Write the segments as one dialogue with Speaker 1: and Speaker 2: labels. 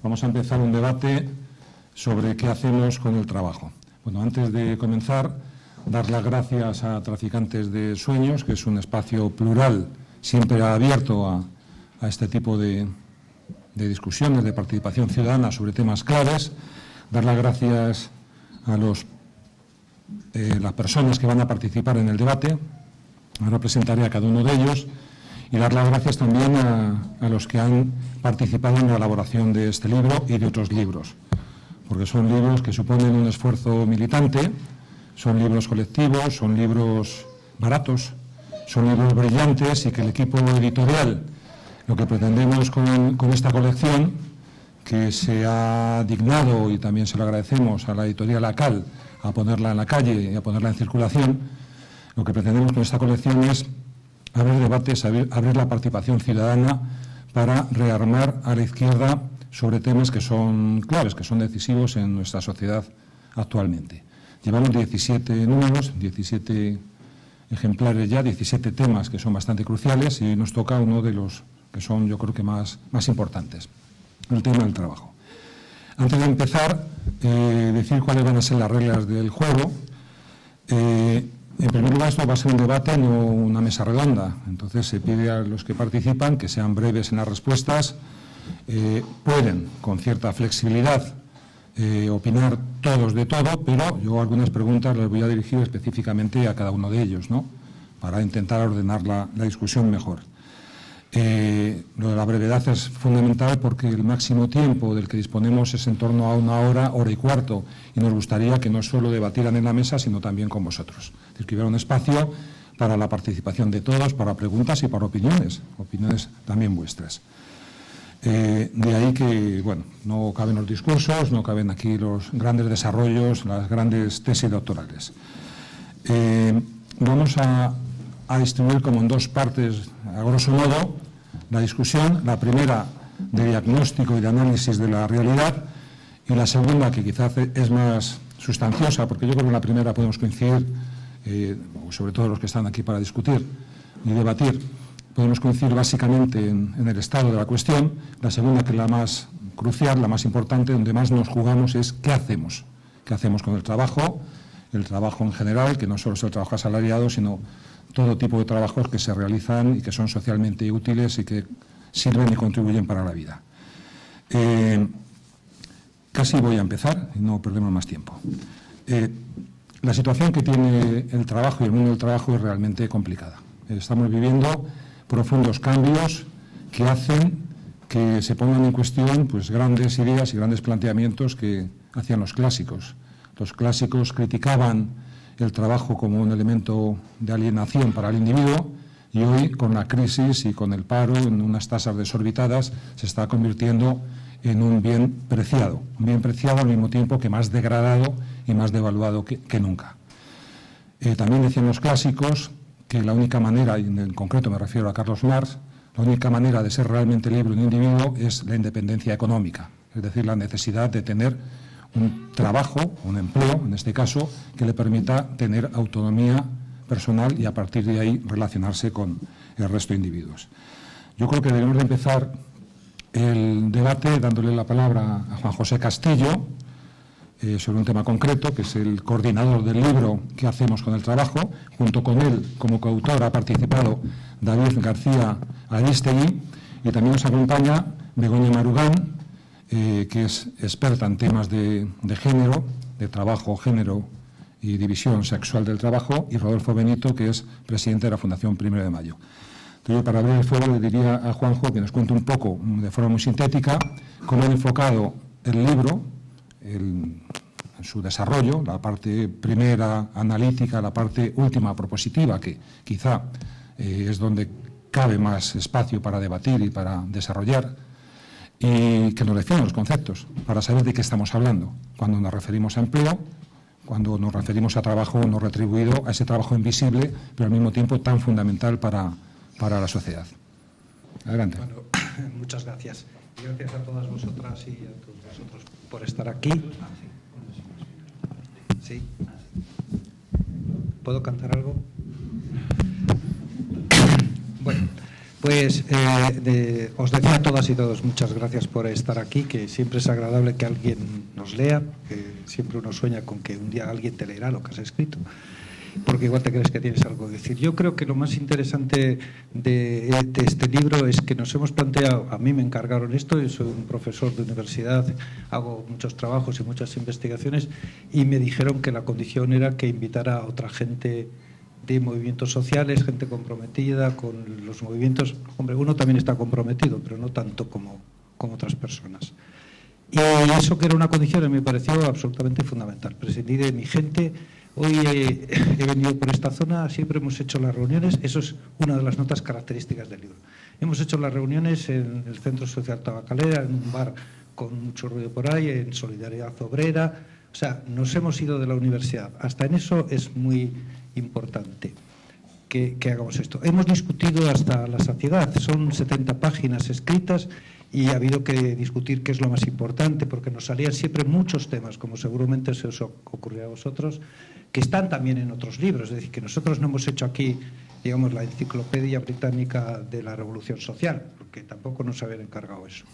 Speaker 1: Vamos a empezar un debate sobre qué hacemos con el trabajo. Bueno, antes de comenzar, dar las gracias a Traficantes de Sueños, que es un espacio plural, siempre abierto a este tipo de discusiones, de participación ciudadana sobre temas claves. Dar las gracias a las personas que van a participar en el debate. Ahora presentaré a cada uno de ellos. Y dar las gracias también a los que han participado en la elaboración de este libro y de otros libros, porque son libros que suponen un esfuerzo militante, son libros colectivos, son libros baratos, son libros brillantes y que el equipo editorial, lo que pretendemos con esta colección, que se ha dignado, y también se lo agradecemos a la editorial ACAL, a ponerla en la calle y a ponerla en circulación, lo que pretendemos con esta colección es abrir debates, abrir la participación ciudadana para rearmar a la izquierda sobre temas que son claves, que son decisivos en nuestra sociedad actualmente. Llevamos 17 números, 17 ejemplares ya, 17 temas que son bastante cruciales y nos toca uno de los que son, yo creo que más importantes, el tema del trabajo. Antes de empezar, decir cuáles van a ser las reglas del juego. En primer lugar, esto va a ser un debate, no una mesa redonda. Entonces, se pide a los que participan que sean breves en las respuestas. Pueden, con cierta flexibilidad, opinar todos de todo, pero yo algunas preguntas las voy a dirigir específicamente a cada uno de ellos, ¿no?, para intentar ordenar la discusión mejor. Lo de la brevedad es fundamental porque el máximo tiempo del que disponemos es en torno a una hora, hora y cuarto, y nos gustaría que no solo debatieran en la mesa, sino también con vosotros. Es decir, que hubiera un espacio para la participación de todos, para preguntas y para opiniones también vuestras. De ahí que, bueno, no caben los discursos, no caben aquí los grandes desarrollos, las grandes tesis doctorales. Vamos a distribuir como en dos partes, a grosso modo, la discusión. La primera, de diagnóstico y de análisis de la realidad, y la segunda, que quizás es más sustanciosa, porque yo creo que en la primera podemos coincidir, sobre todo los que están aquí para discutir y debatir, podemos coincidir básicamente en el estado de la cuestión. La segunda, que es la más crucial, la más importante, donde más nos jugamos, es qué hacemos. ¿Qué hacemos con el trabajo en general, que no solo es el trabajo asalariado, sino todo tipo de trabajos que se realizan y que son socialmente útiles y que sirven y contribuyen para la vida. Casi voy a empezar y no perdemos más tiempo. La situación que tiene el trabajo y el mundo del trabajo es realmente complicada. Estamos viviendo profundos cambios que hacen que se pongan en cuestión, pues, grandes ideas y grandes planteamientos que hacían los clásicos. Los clásicos criticaban el trabajo como un elemento de alienación para el individuo, y hoy, con la crisis y con el paro, en unas tasas desorbitadas, se está convirtiendo en un bien preciado al mismo tiempo que más degradado y más devaluado que nunca. También decían los clásicos que la única manera, y en concreto me refiero a Carlos Marx, la única manera de ser realmente libre un individuo es la independencia económica, es decir, la necesidad de tener un trabajo, un empleo, en este caso, que le permita tener autonomía personal y a partir de ahí relacionarse con el resto de individuos. Yo creo que debemos de empezar el debate dándole la palabra a Juan José Castillo sobre un tema concreto, que es el coordinador del libro ¿Qué hacemos con el trabajo? Junto con él, como coautor, ha participado David García Aristegui, y también nos acompaña Begoña Marugán, que es experta en temas de género, de trabajo, género y división sexual del trabajo, y Rodolfo Benito, que es presidente de la Fundación 1 de Mayo. Entonces, para abrir el fuego, le diría a Juanjo que nos cuente un poco, de forma muy sintética, cómo han enfocado el libro, en su desarrollo, la parte primera analítica, la parte última propositiva, que quizá es donde cabe más espacio para debatir y para desarrollar, y que nos definan los conceptos, para saber de qué estamos hablando, cuando nos referimos a empleo, cuando nos referimos a trabajo no retribuido, a ese trabajo invisible, pero al mismo tiempo tan fundamental para la sociedad. Adelante.
Speaker 2: Bueno, muchas gracias. Gracias a todas vosotras y a todos vosotros por estar aquí. ¿Sí? ¿Puedo cantar algo? Bueno, pues os decía a todas y todos muchas gracias por estar aquí, que siempre es agradable que alguien nos lea, que siempre uno sueña con que un día alguien te leerá lo que has escrito, porque igual te crees que tienes algo que decir. Yo creo que lo más interesante de este libro es que nos hemos planteado, a mí me encargaron esto, yo soy un profesor de universidad, hago muchos trabajos y muchas investigaciones, y me dijeron que la condición era que invitara a otra gente de movimientos sociales, gente comprometida con los movimientos. Hombre, uno también está comprometido, pero no tanto como otras personas. Y eso, que era una condición, me pareció absolutamente fundamental. Prescindí de mi gente. Hoy he venido por esta zona, siempre hemos hecho las reuniones, eso es una de las notas características del libro. Hemos hecho las reuniones en el Centro Social Tabacalera, en un bar con mucho ruido por ahí, en Solidaridad Obrera. O sea, nos hemos ido de la universidad. Hasta en eso es muy importante que hagamos esto. Hemos discutido hasta la saciedad, son 70 páginas escritas y ha habido que discutir qué es lo más importante, porque nos salían siempre muchos temas, como seguramente se os ocurrió a vosotros, que están también en otros libros. Es decir, que nosotros no hemos hecho aquí, digamos, la enciclopedia británica de la Revolución Social, porque tampoco nos habían encargado eso.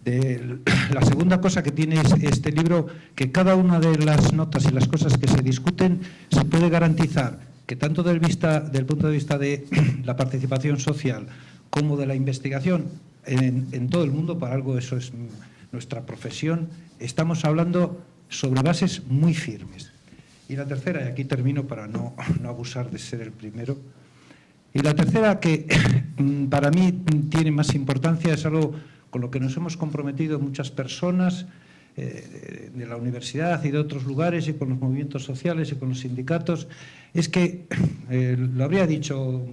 Speaker 2: La segunda cosa que tiene este libro, que cada una de las notas y las cosas que se discuten se puede garantizar que tanto del punto de vista de la participación social como de la investigación en todo el mundo, para algo eso es nuestra profesión, estamos hablando sobre bases muy firmes. Y la tercera, y aquí termino para no abusar de ser el primero, y la tercera, que para mí tiene más importancia, es algo con lo que nos hemos comprometido muchas personas de la universidad y de otros lugares, y con los movimientos sociales y con los sindicatos, es que, lo habría dicho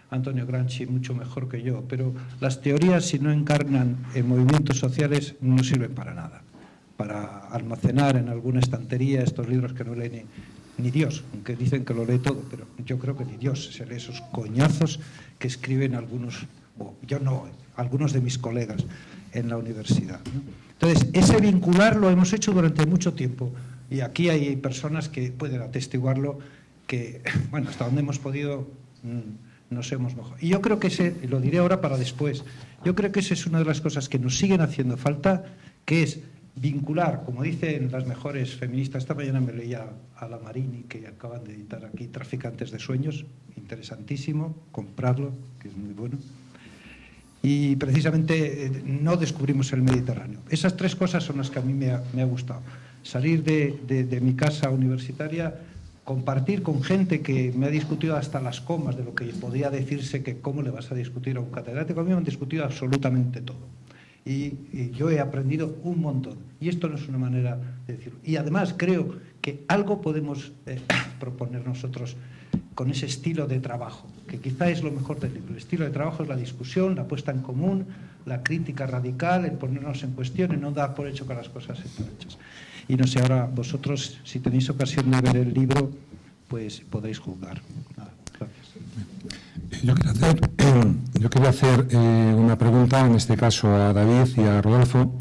Speaker 2: Antonio Gramsci mucho mejor que yo, pero las teorías, si no encarnan en movimientos sociales, no sirven para nada. Para almacenar en alguna estantería estos libros que no lee ni Dios, aunque dicen que lo lee todo, pero yo creo que ni Dios se lee esos coñazos que escriben algunos, o yo no, algunos de mis colegas en la universidad, ¿no? Entonces, ese vincular lo hemos hecho durante mucho tiempo, y aquí hay personas que pueden atestiguarlo, que, bueno, hasta donde hemos podido nos hemos mejorado. Y yo creo que lo diré ahora para después, yo creo que esa es una de las cosas que nos siguen haciendo falta, que es vincular, como dicen las mejores feministas. Esta mañana me leía a la Marini, que acaban de editar aquí Traficantes de Sueños, interesantísimo, comprarlo, que es muy bueno. Y precisamente no descubrimos el Mediterráneo. Esas tres cosas son las que a mí me ha gustado. Salir de mi casa universitaria, compartir con gente que me ha discutido hasta las comas de lo que podría decirse que cómo le vas a discutir a un catedrático. A mí me han discutido absolutamente todo. Y yo he aprendido un montón. Y esto no es una manera de decirlo. Y además creo que algo podemos proponer nosotros con ese estilo de trabajo, que quizá es lo mejor del libro. El estilo de trabajo es la discusión, la puesta en común, la crítica radical, el ponernos en cuestión y no dar por hecho que las cosas están hechas. Y no sé, ahora vosotros, si tenéis ocasión de ver el libro, pues podéis juzgar. Nada, gracias.
Speaker 1: Yo quería hacer una pregunta, en este caso a David y a Rodolfo,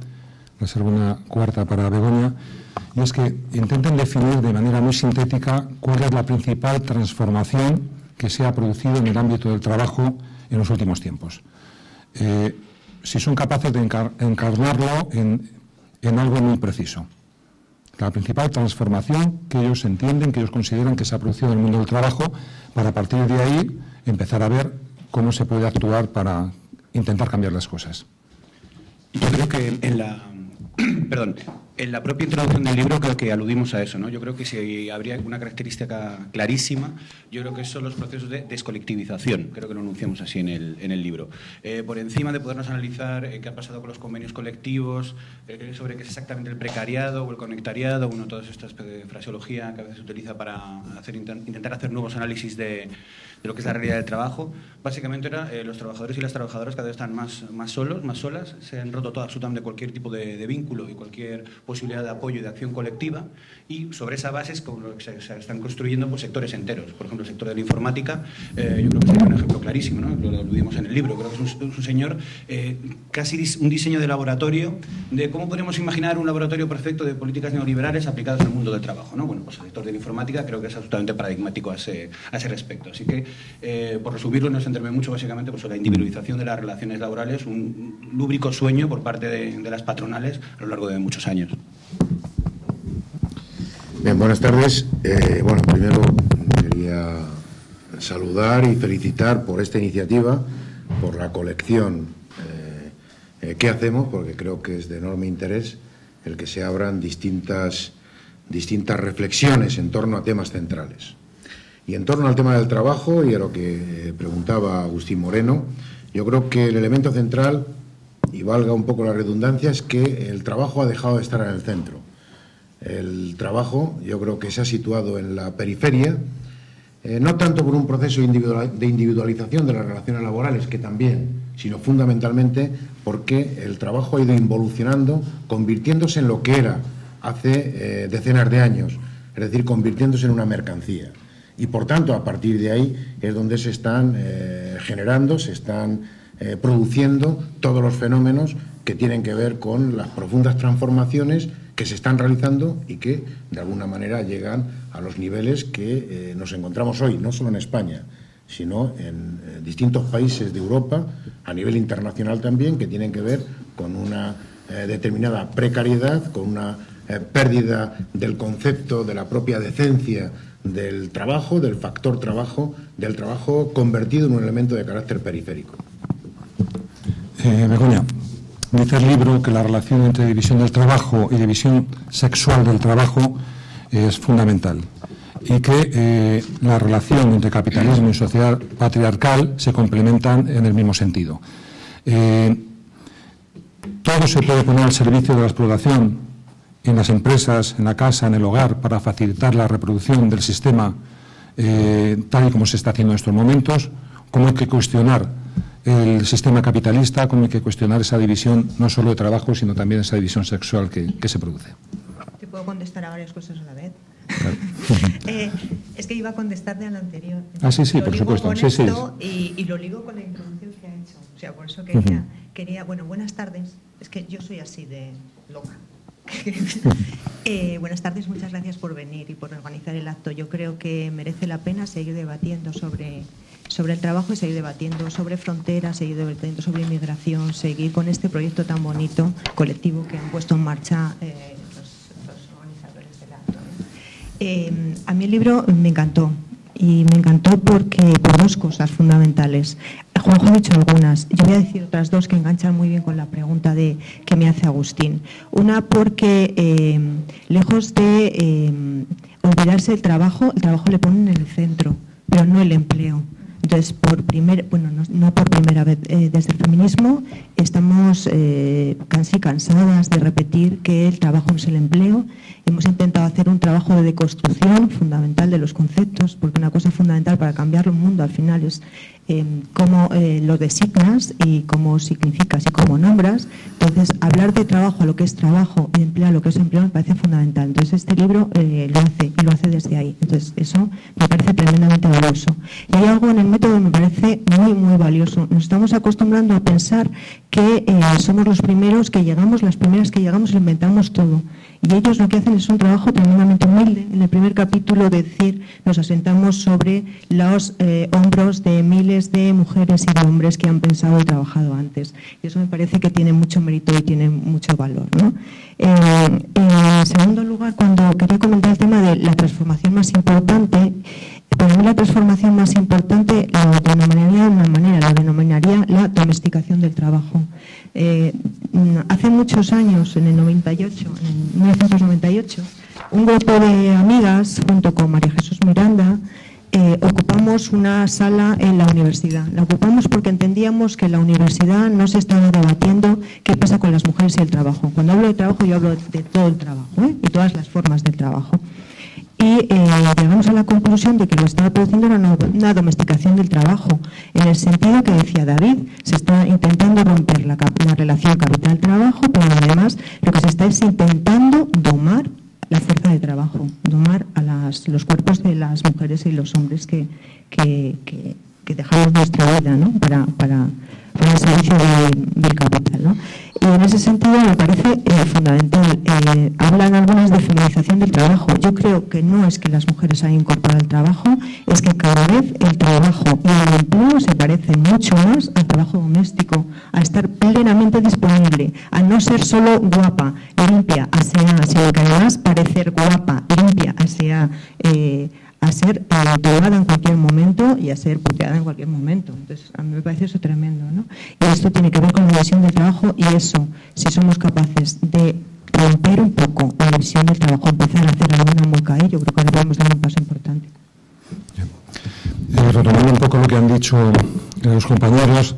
Speaker 1: reservo una cuarta para Begoña, y es que intenten definir de manera muy sintética cuál es la principal transformación que se ha producido en el ámbito del trabajo en los últimos tiempos. Si son capaces de encarnarlo en algo muy preciso. La principal transformación que ellos entienden, que ellos consideran que se ha producido en el mundo del trabajo, para a partir de ahí empezar a ver cómo se puede actuar para intentar cambiar las cosas.
Speaker 3: Yo creo que en la propia introducción del libro creo que aludimos a eso, ¿no? Yo creo que si habría una característica clarísima, yo creo que son los procesos de descolectivización, creo que lo anunciamos así en el libro. Por encima de podernos analizar qué ha pasado con los convenios colectivos, sobre qué es exactamente el precariado o el conectariado, bueno, todas estas fraseología que a veces se utiliza para intentar hacer nuevos análisis de lo que es la realidad del trabajo, básicamente era los trabajadores y las trabajadoras cada vez están más solos, más solas, se han roto todo absolutamente cualquier tipo de vínculo y cualquier posibilidad de apoyo y de acción colectiva, y sobre esa base es como se están construyendo pues, sectores enteros. Por ejemplo, el sector de la informática, yo creo que sería un ejemplo clarísimo, ¿no? Lo aludimos en el libro, creo que es un señor, casi un diseño de laboratorio de cómo podemos imaginar un laboratorio perfecto de políticas neoliberales aplicadas al mundo del trabajo, ¿no? Bueno, pues el sector de la informática creo que es absolutamente paradigmático a ese respecto. Así que, por resumirlo, no extenderme mucho, básicamente, pues la individualización de las relaciones laborales, un lúbrico sueño por parte de las patronales a lo largo de muchos años.
Speaker 4: Bien, buenas tardes. Bueno, primero quería saludar y felicitar por esta iniciativa, por la colección que hacemos, porque creo que es de enorme interés el que se abran distintas reflexiones en torno a temas centrales. Y en torno al tema del trabajo y a lo que preguntaba Agustín Moreno, yo creo que el elemento central, y valga un poco la redundancia, es que el trabajo ha dejado de estar en el centro. El trabajo, yo creo que se ha situado en la periferia, no tanto por un proceso de individualización de las relaciones laborales, que también, sino fundamentalmente porque el trabajo ha ido involucionando, convirtiéndose en lo que era hace decenas de años, es decir, convirtiéndose en una mercancía. Y, por tanto, a partir de ahí es donde se están generando, se están produciendo todos los fenómenos que tienen que ver con las profundas transformaciones que se están realizando y que, de alguna manera, llegan a los niveles que nos encontramos hoy, no solo en España, sino en distintos países de Europa, a nivel internacional también, que tienen que ver con una determinada precariedad, con una pérdida del concepto de la propia decencia del trabajo, del factor trabajo, del trabajo convertido en un elemento de carácter periférico.
Speaker 1: Begoña, dice el libro que la relación entre división del trabajo y división sexual del trabajo es fundamental y que la relación entre capitalismo y sociedad patriarcal se complementan en el mismo sentido. Todo se puede poner al servicio de la explotación en las empresas, en la casa, en el hogar, para facilitar la reproducción del sistema tal y como se está haciendo en estos momentos. Cómo hay que cuestionar el sistema capitalista, cómo hay que cuestionar esa división no solo de trabajo, sino también esa división sexual que se produce.
Speaker 5: ¿Te puedo contestar a varias cosas a la vez?
Speaker 1: Claro.
Speaker 5: Es que iba a contestarte al anterior.
Speaker 1: Sí, por supuesto.
Speaker 5: Y lo ligo con la introducción que ha hecho. O sea, por eso quería bueno, buenas tardes. Es que yo soy así de loca. Buenas tardes, muchas gracias por venir y por organizar el acto. Yo creo que merece la pena seguir debatiendo sobre el trabajo y seguir debatiendo sobre fronteras, seguir debatiendo sobre inmigración, seguir con este proyecto tan bonito, colectivo, que han puesto en marcha los organizadores del acto. A mí el libro me encantó. Y me encantó por dos cosas fundamentales. Juanjo ha dicho algunas. Yo voy a decir otras dos que enganchan muy bien con la pregunta que me hace Agustín. Una, porque lejos de olvidarse el trabajo le ponen en el centro, pero no el empleo. Entonces, no por primera vez, desde el feminismo estamos casi cansadas de repetir que el trabajo no es el empleo. Hemos intentado hacer un trabajo de deconstrucción fundamental de los conceptos, porque una cosa fundamental para cambiar el mundo al final es cómo lo designas y cómo significas y cómo nombras. Entonces, hablar de trabajo, lo que es trabajo, y empleo, lo que es empleo, me parece fundamental. Entonces, este libro lo hace, y lo hace desde ahí. Entonces, eso me parece tremendamente valioso. Y hay algo en el método que me parece muy, muy valioso. Nos estamos acostumbrando a pensar que somos los primeros que llegamos, las primeras que llegamos, lo inventamos todo. Y ellos lo que hacen es un trabajo tremendamente humilde. En el primer capítulo, decir, nos asentamos sobre los hombros de miles de mujeres y de hombres que han pensado y trabajado antes. Y eso me parece que tiene mucho mérito y tiene mucho valor, ¿no? En segundo lugar, cuando quería comentar el tema de la transformación más importante, para mí la transformación más importante lo denominaría de una manera, lo denominaría la domesticación del trabajo. Hace muchos años, en el 1998, un grupo de amigas, junto con María Jesús Miranda, ocupamos una sala en la universidad. La ocupamos porque entendíamos que en la universidad no se estaba debatiendo qué pasa con las mujeres y el trabajo. Cuando hablo de trabajo, yo hablo de todo el trabajo, y todas las formas del trabajo. Y llegamos a la conclusión de que lo que estaba produciendo era una domesticación del trabajo, en el sentido que decía David, se está intentando romper la relación capital-trabajo, pero además lo que se está es intentando domar la fuerza de trabajo, domar a los cuerpos de las mujeres y los hombres que dejamos nuestra vida, ¿no? para el servicio del capital, ¿no? Y en ese sentido me parece fundamental. Hablan algunas de feminización del trabajo. Yo creo que no es que las mujeres hayan incorporado el trabajo, es que cada vez el trabajo y el empleo se parecen mucho más al trabajo doméstico, a estar plenamente disponible, a no ser solo guapa, limpia, aseada, sino que además parecer guapa, limpia, aseada, a ser tomada en cualquier momento y a ser puteada en cualquier momento. Entonces, a mí me parece eso tremendo, ¿no? Y esto tiene que ver con la visión del trabajo y eso, si somos capaces de romper un poco la visión del trabajo, empezar a hacer alguna mueca ahí, yo creo que le podemos dar un paso importante.
Speaker 1: Retomando un poco lo que han dicho los compañeros,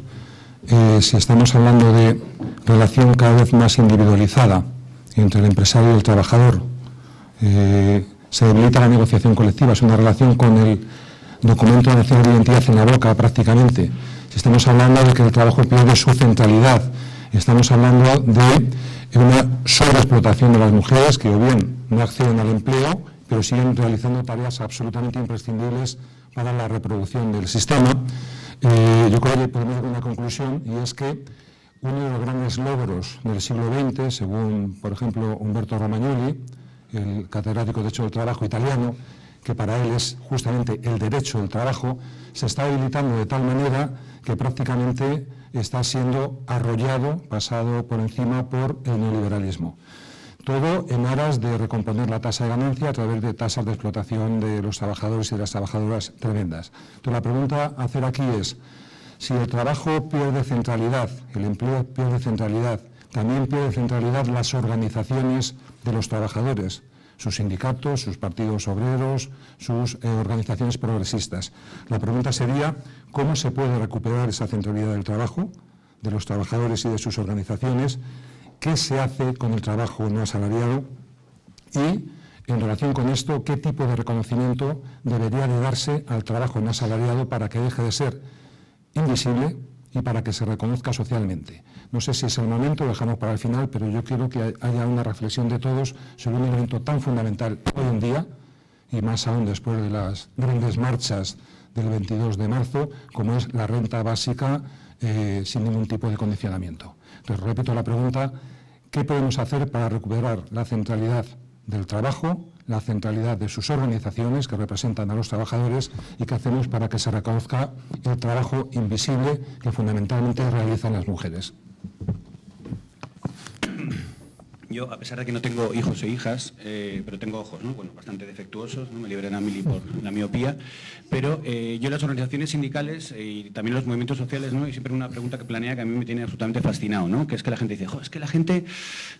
Speaker 1: si estamos hablando de relación cada vez más individualizada entre el empresario y el trabajador, se debilita la negociación colectiva, es una relación con el documento nacional de identidad en la boca prácticamente. Si estamos hablando de que el trabajo pierde su centralidad, estamos hablando de una sobreexplotación de las mujeres que o bien no acceden al empleo, pero siguen realizando tareas absolutamente imprescindibles para la reproducción del sistema. Yo creo que podemos llegar a una conclusión, y es que uno de los grandes logros del siglo XX, según, por ejemplo, Umberto Romagnoli, el catedrático de Derecho del Trabajo italiano, que para él es justamente el derecho del trabajo, se está debilitando de tal manera que prácticamente está siendo arrollado, pasado por encima por el neoliberalismo. Todo en aras de recomponer la tasa de ganancia a través de tasas de explotación de los trabajadores y de las trabajadoras tremendas. Entonces, la pregunta a hacer aquí es, si el trabajo pierde centralidad, el empleo pierde centralidad, también pierde centralidad las organizaciones de los trabajadores, sus sindicatos, sus partidos obreros, sus organizaciones progresistas. La pregunta sería, ¿cómo se puede recuperar esa centralidad del trabajo, de los trabajadores y de sus organizaciones? ¿Qué se hace con el trabajo no asalariado? Y, en relación con esto, ¿qué tipo de reconocimiento debería de darse al trabajo no asalariado para que deje de ser invisible y para que se reconozca socialmente? No sé si es el momento, lo dejamos para el final, pero yo quiero que haya una reflexión de todos sobre un elemento tan fundamental hoy en día, y más aún después de las grandes marchas del 22 de marzo, como es la renta básica sin ningún tipo de condicionamiento. Entonces, repito la pregunta, ¿qué podemos hacer para recuperar la centralidad del trabajo, la centralidad de sus organizaciones que representan a los trabajadores, y qué hacemos para que se reconozca el trabajo invisible que fundamentalmente realizan las mujeres?
Speaker 3: Yo, a pesar de que no tengo hijos e hijas, pero tengo ojos, ¿no? Bueno, bastante defectuosos, ¿no? Me liberan a Mili por la miopía, pero yo las organizaciones sindicales y también los movimientos sociales, ¿no? Y siempre una pregunta que planea que a mí me tiene absolutamente fascinado, ¿no? Que es que la gente dice, es que la gente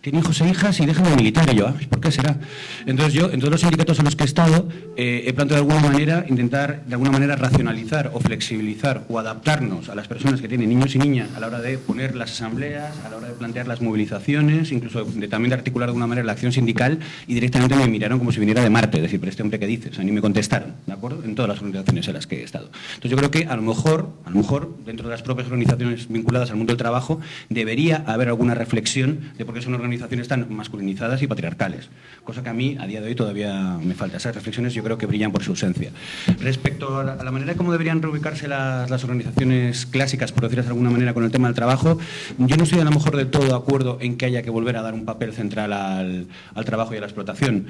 Speaker 3: tiene hijos e hijas y dejan de militar, y yo, ¿por qué será? Entonces yo, en todos los sindicatos en los que he estado, he planteado de alguna manera, intentar de alguna manera racionalizar o flexibilizar o adaptarnos a las personas que tienen niños y niñas a la hora de poner las asambleas, a la hora de plantear las movilizaciones, incluso también de articular de alguna manera la acción sindical, y directamente me miraron como si viniera de Marte, es decir, ¿pero este hombre qué dice? O sea, ni me contestaron, ¿de acuerdo? En todas las organizaciones en las que he estado. Entonces yo creo que a lo mejor lo mejor, dentro de las propias organizaciones vinculadas al mundo del trabajo, debería haber alguna reflexión de por qué son organizaciones tan masculinizadas y patriarcales, cosa que a mí, a día de hoy, todavía me falta. Esas reflexiones yo creo que brillan por su ausencia. Respecto a la manera como deberían reubicarse las organizaciones clásicas, por decirlo de alguna manera, con el tema del trabajo, yo no estoy a lo mejor del todo de acuerdo en que haya que volver a dar un papel central al trabajo y a la explotación.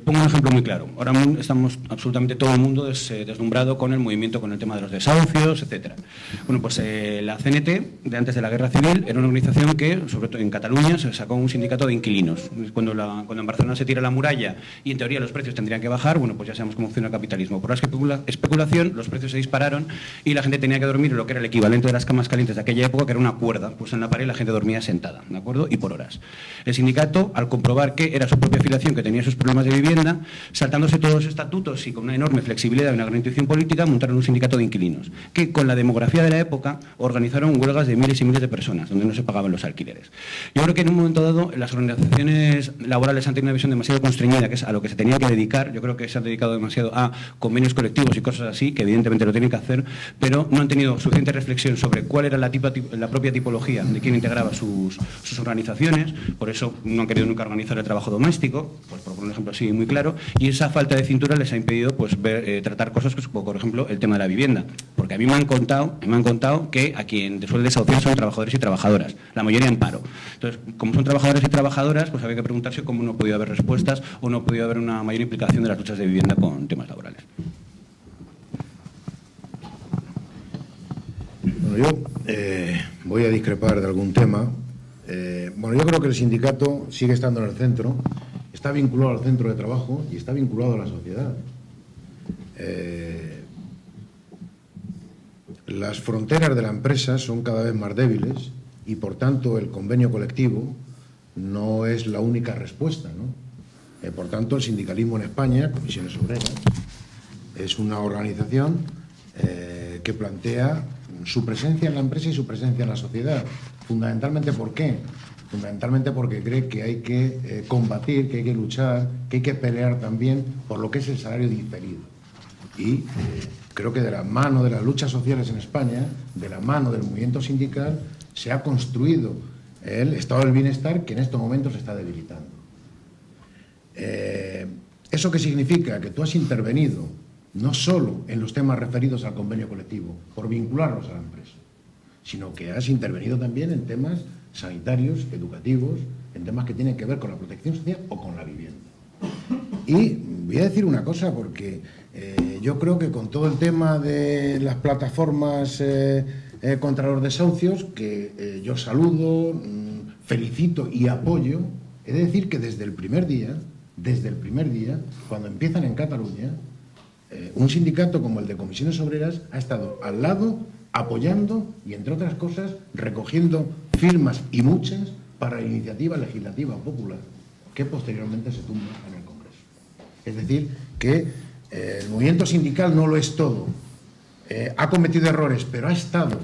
Speaker 3: Pongo un ejemplo muy claro. Ahora estamos absolutamente todo el mundo deslumbrado con el movimiento, con el tema de los desahucios, etcétera. Bueno, pues la CNT, de antes de la Guerra Civil, era una organización que, sobre todo en Cataluña, se sacó un sindicato de inquilinos. Cuando en Barcelona se tira la muralla y en teoría los precios tendrían que bajar, bueno, pues ya sabemos cómo funciona el capitalismo. Por la especulación, los precios se dispararon y la gente tenía que dormir en lo que era el equivalente de las camas calientes de aquella época, que era una cuerda, pues en la pared la gente dormía sentada, ¿de acuerdo? Y por horas. El sindicato, al comprobar que era su propia afiliación que tenía sus problemas de vivienda, saltándose todos los estatutos y con una enorme flexibilidad y una gran intuición política, montaron un sindicato de inquilinos, que con la demografía de la época organizaron huelgas de miles y miles de personas, donde no se pagaban los alquileres. Yo creo que en un momento dado las organizaciones laborales han tenido una visión demasiado constreñida, que es a lo que se tenía que dedicar. Yo creo que se han dedicado demasiado a convenios colectivos y cosas así, que evidentemente lo tienen que hacer, pero no han tenido suficiente reflexión sobre cuál era la propia tipología de quien integraba sus organizaciones. Por eso no han querido nunca organizar el trabajo doméstico, pues por poner un ejemplo así muy claro, y esa falta de cintura les ha impedido pues tratar cosas como por ejemplo el tema de la vivienda, porque a mí me han contado que a quien suele desahuciar son trabajadores y trabajadoras, la mayoría en paro. Entonces, como son trabajadores y trabajadoras, pues había que preguntarse cómo no ha podido haber respuestas o no ha podido haber una mayor implicación de las luchas de vivienda con temas laborales.
Speaker 4: Bueno, yo voy a discrepar de algún tema. Bueno, yo creo que el sindicato sigue estando en el centro, está vinculado al centro de trabajo y está vinculado a la sociedad. Las fronteras de la empresa son cada vez más débiles y, por tanto, el convenio colectivo no es la única respuesta, ¿no? Por tanto, el sindicalismo en España, Comisiones Obreras, es una organización que plantea su presencia en la empresa y su presencia en la sociedad. Fundamentalmente, ¿por qué? Fundamentalmente porque cree que hay que combatir, que hay que luchar, que hay que pelear también por lo que es el salario diferido. Y creo que de la mano de las luchas sociales en España, de la mano del movimiento sindical, se ha construido el estado del bienestar que en estos momentos se está debilitando. ¿Eso qué significa? Que tú has intervenido no solo en los temas referidos al convenio colectivo, por vincularlos a la empresa, sino que has intervenido también en temas sanitarios, educativos, en temas que tienen que ver con la protección social o con la vivienda. Y voy a decir una cosa, porque yo creo que con todo el tema de las plataformas contra los desahucios, que yo saludo, felicito y apoyo, he de decir que desde el primer día, cuando empiezan en Cataluña, un sindicato como el de Comisiones Obreras ha estado al lado, apoyando y, entre otras cosas, recogiendo firmas y muchas para la iniciativa legislativa popular que posteriormente se tumba en el Congreso. Es decir, que el movimiento sindical no lo es todo. Ha cometido errores, pero ha estado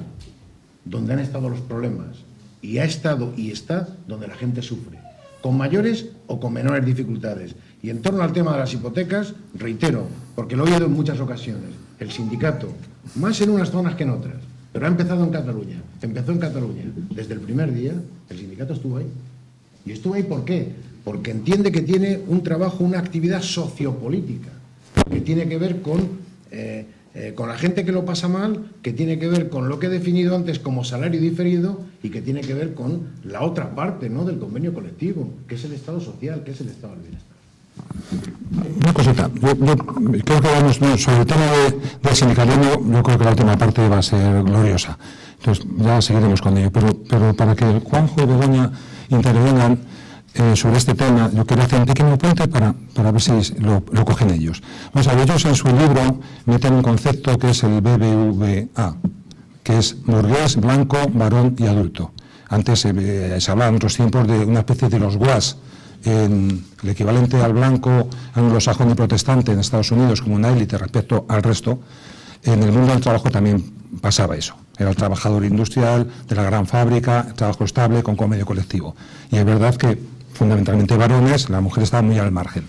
Speaker 4: donde han estado los problemas y ha estado y está donde la gente sufre, con mayores o con menores dificultades. Y en torno al tema de las hipotecas, reitero, porque lo he oído en muchas ocasiones, el sindicato, más en unas zonas que en otras, pero ha empezado en Cataluña, empezó en Cataluña. Desde el primer día, el sindicato estuvo ahí. ¿Y estuvo ahí por qué? Porque entiende que tiene un trabajo, una actividad sociopolítica, que tiene que ver con la gente que lo pasa mal, que tiene que ver con lo que he definido antes como salario diferido y que tiene que ver con la otra parte, ¿no?, del convenio colectivo, que es el Estado social, que es el Estado del bienestar.
Speaker 1: Una cosita, yo creo que vamos sobre el tema del sindicalismo, yo creo que la última parte va a ser gloriosa, entonces ya seguiremos con ello, pero para que Juanjo y Begoña intervengan sobre este tema, yo quería hacer un pequeño puente para ver si lo cogen ellos. Vamos a ver, ellos en su libro meten un concepto que es el BBVA, que es burgués, blanco, varón y adulto. Antes se hablaba en otros tiempos de una especie de los WAS, el equivalente al blanco anglosajón y protestante en Estados Unidos como una élite respecto al resto. En el mundo del trabajo también pasaba eso. Era el trabajador industrial de la gran fábrica, trabajo estable con convenio colectivo. Y es verdad que fundamentalmente varones, la mujer estaba muy al margen.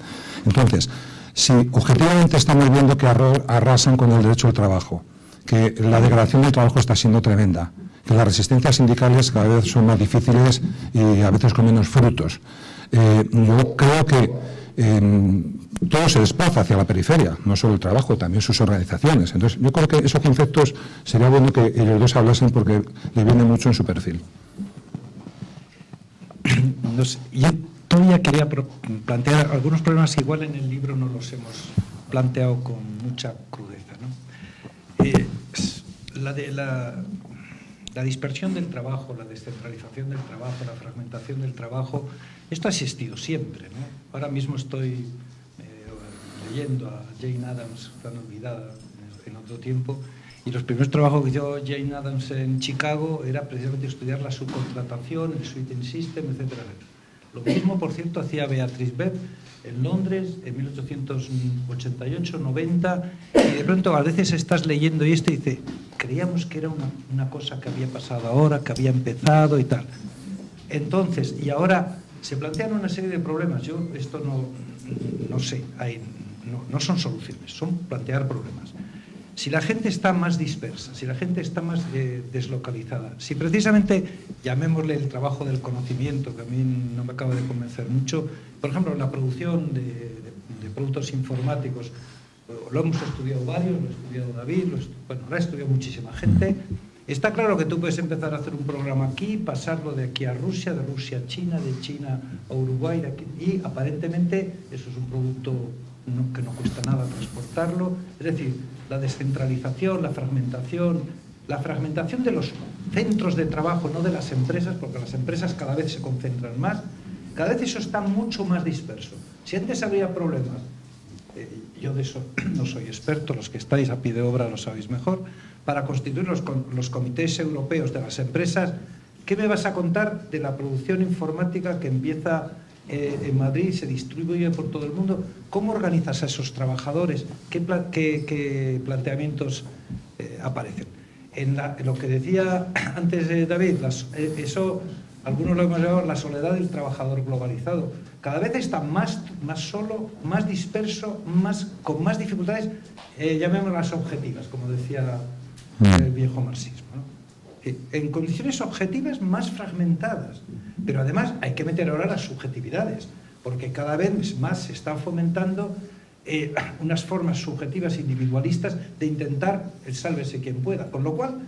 Speaker 1: Entonces, si objetivamente estamos viendo que arrasan con el derecho al trabajo, que la degradación del trabajo está siendo tremenda, que las resistencias sindicales cada vez son más difíciles y a veces con menos frutos. Yo creo que todo se desplaza hacia la periferia, no solo el trabajo, también sus organizaciones. Entonces, yo creo que esos conceptos sería bueno que ellos dos hablasen porque le viene mucho en su perfil.
Speaker 2: No sé, yo todavía quería plantear algunos problemas que igual en el libro no los hemos planteado con mucha crudeza, ¿no? La dispersión del trabajo, la descentralización del trabajo, la fragmentación del trabajo, esto ha existido siempre, ¿no? Ahora mismo estoy leyendo a Jane Addams, tan olvidada en otro tiempo, y los primeros trabajos que hizo Jane Addams en Chicago era precisamente estudiar la subcontratación, el switching system, etcétera, etcétera. Lo mismo, por cierto, hacía Beatrice Webb en Londres en 1888, 90, y de pronto a veces estás leyendo y esto y dice, creíamos que era una cosa que había pasado ahora, que había empezado y tal. Entonces, y ahora se plantean una serie de problemas. Yo esto no sé, no son soluciones, son plantear problemas. Si la gente está más dispersa, si la gente está más deslocalizada, si precisamente, llamémosle el trabajo del conocimiento, que a mí no me acaba de convencer mucho, por ejemplo, la producción de productos informáticos, lo hemos estudiado varios, lo ha estudiado David, lo ha estudiado muchísima gente. Está claro que tú puedes empezar a hacer un programa aquí, pasarlo de aquí a Rusia, de Rusia a China, de China a Uruguay, y aparentemente eso es un producto que no cuesta nada transportarlo. Es decir, la descentralización, la fragmentación de los centros de trabajo, no de las empresas, porque las empresas cada vez se concentran más, cada vez eso está mucho más disperso. Si antes habría problemas, yo de eso no soy experto, los que estáis a pie de obra lo sabéis mejor, para constituir los comités europeos de las empresas, ¿qué me vas a contar de la producción informática que empieza en Madrid, se distribuye por todo el mundo? ¿Cómo organizas a esos trabajadores? ¿Qué planteamientos aparecen? En lo que decía antes David, eso algunos lo hemos llamado la soledad del trabajador globalizado. Cada vez está más solo, más disperso, con más dificultades, llamémoslas objetivas, como decía el viejo marxismo, ¿no? En condiciones objetivas más fragmentadas, pero además hay que meter ahora las subjetividades, porque cada vez más se están fomentando unas formas subjetivas individualistas de intentar el sálvese quien pueda, con lo cual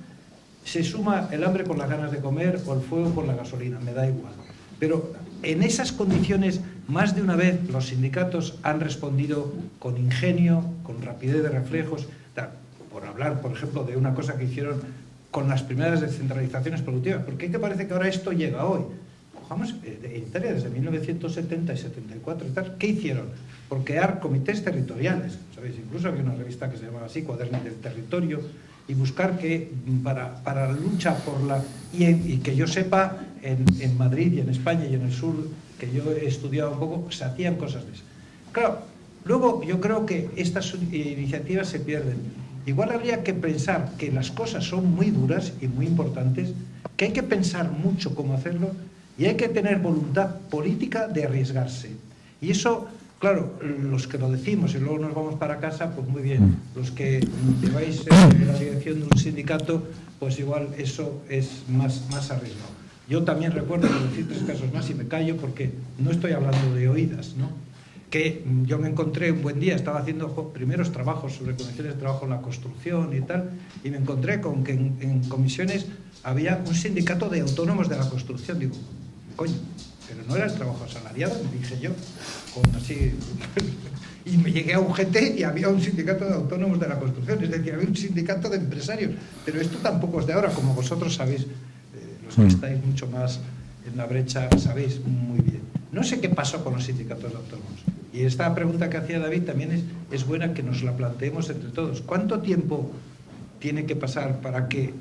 Speaker 2: se suma el hambre con las ganas de comer o el fuego con la gasolina, me da igual. Pero en esas condiciones, más de una vez los sindicatos han respondido con ingenio, con rapidez de reflejos, por hablar, por ejemplo, de una cosa que hicieron con las primeras descentralizaciones productivas. ¿Por qué te parece que ahora esto llega hoy? Cojamos en Italia desde 1970 y 74 y tal. ¿Qué hicieron? Por crear comités territoriales. ¿Sabéis? Incluso había una revista que se llamaba así, Cuadernos del Territorio, y buscar que para la lucha por la... Y que yo sepa, en Madrid y en España y en el sur, que yo he estudiado un poco, se hacían cosas de eso. Claro, luego yo creo que estas iniciativas se pierden. Igual habría que pensar que las cosas son muy duras y muy importantes, que hay que pensar mucho cómo hacerlo y hay que tener voluntad política de arriesgarse. Y eso, claro, los que lo decimos y luego nos vamos para casa, pues muy bien. Los que lleváis la dirección de un sindicato, pues igual eso es más arriesgado. Yo también recuerdo, por decir 3 casos más y me callo porque no estoy hablando de oídas, ¿no? Que yo me encontré un buen día, estaba haciendo primeros trabajos sobre condiciones de trabajo en la construcción y tal, y me encontré con que en comisiones había un sindicato de autónomos de la construcción. Digo, coño, pero no era el trabajo asalariado, me dije yo, con así... Y me llegué a UGT y había un sindicato de autónomos de la construcción, es decir, había un sindicato de empresarios, pero esto tampoco es de ahora, como vosotros sabéis, los que estáis mucho más en la brecha, sabéis muy bien. No sé qué pasó con los sindicatos de autónomos. Y esta pregunta que hacía David también es buena que nos la planteemos entre todos. ¿Cuánto tiempo tiene que pasar para que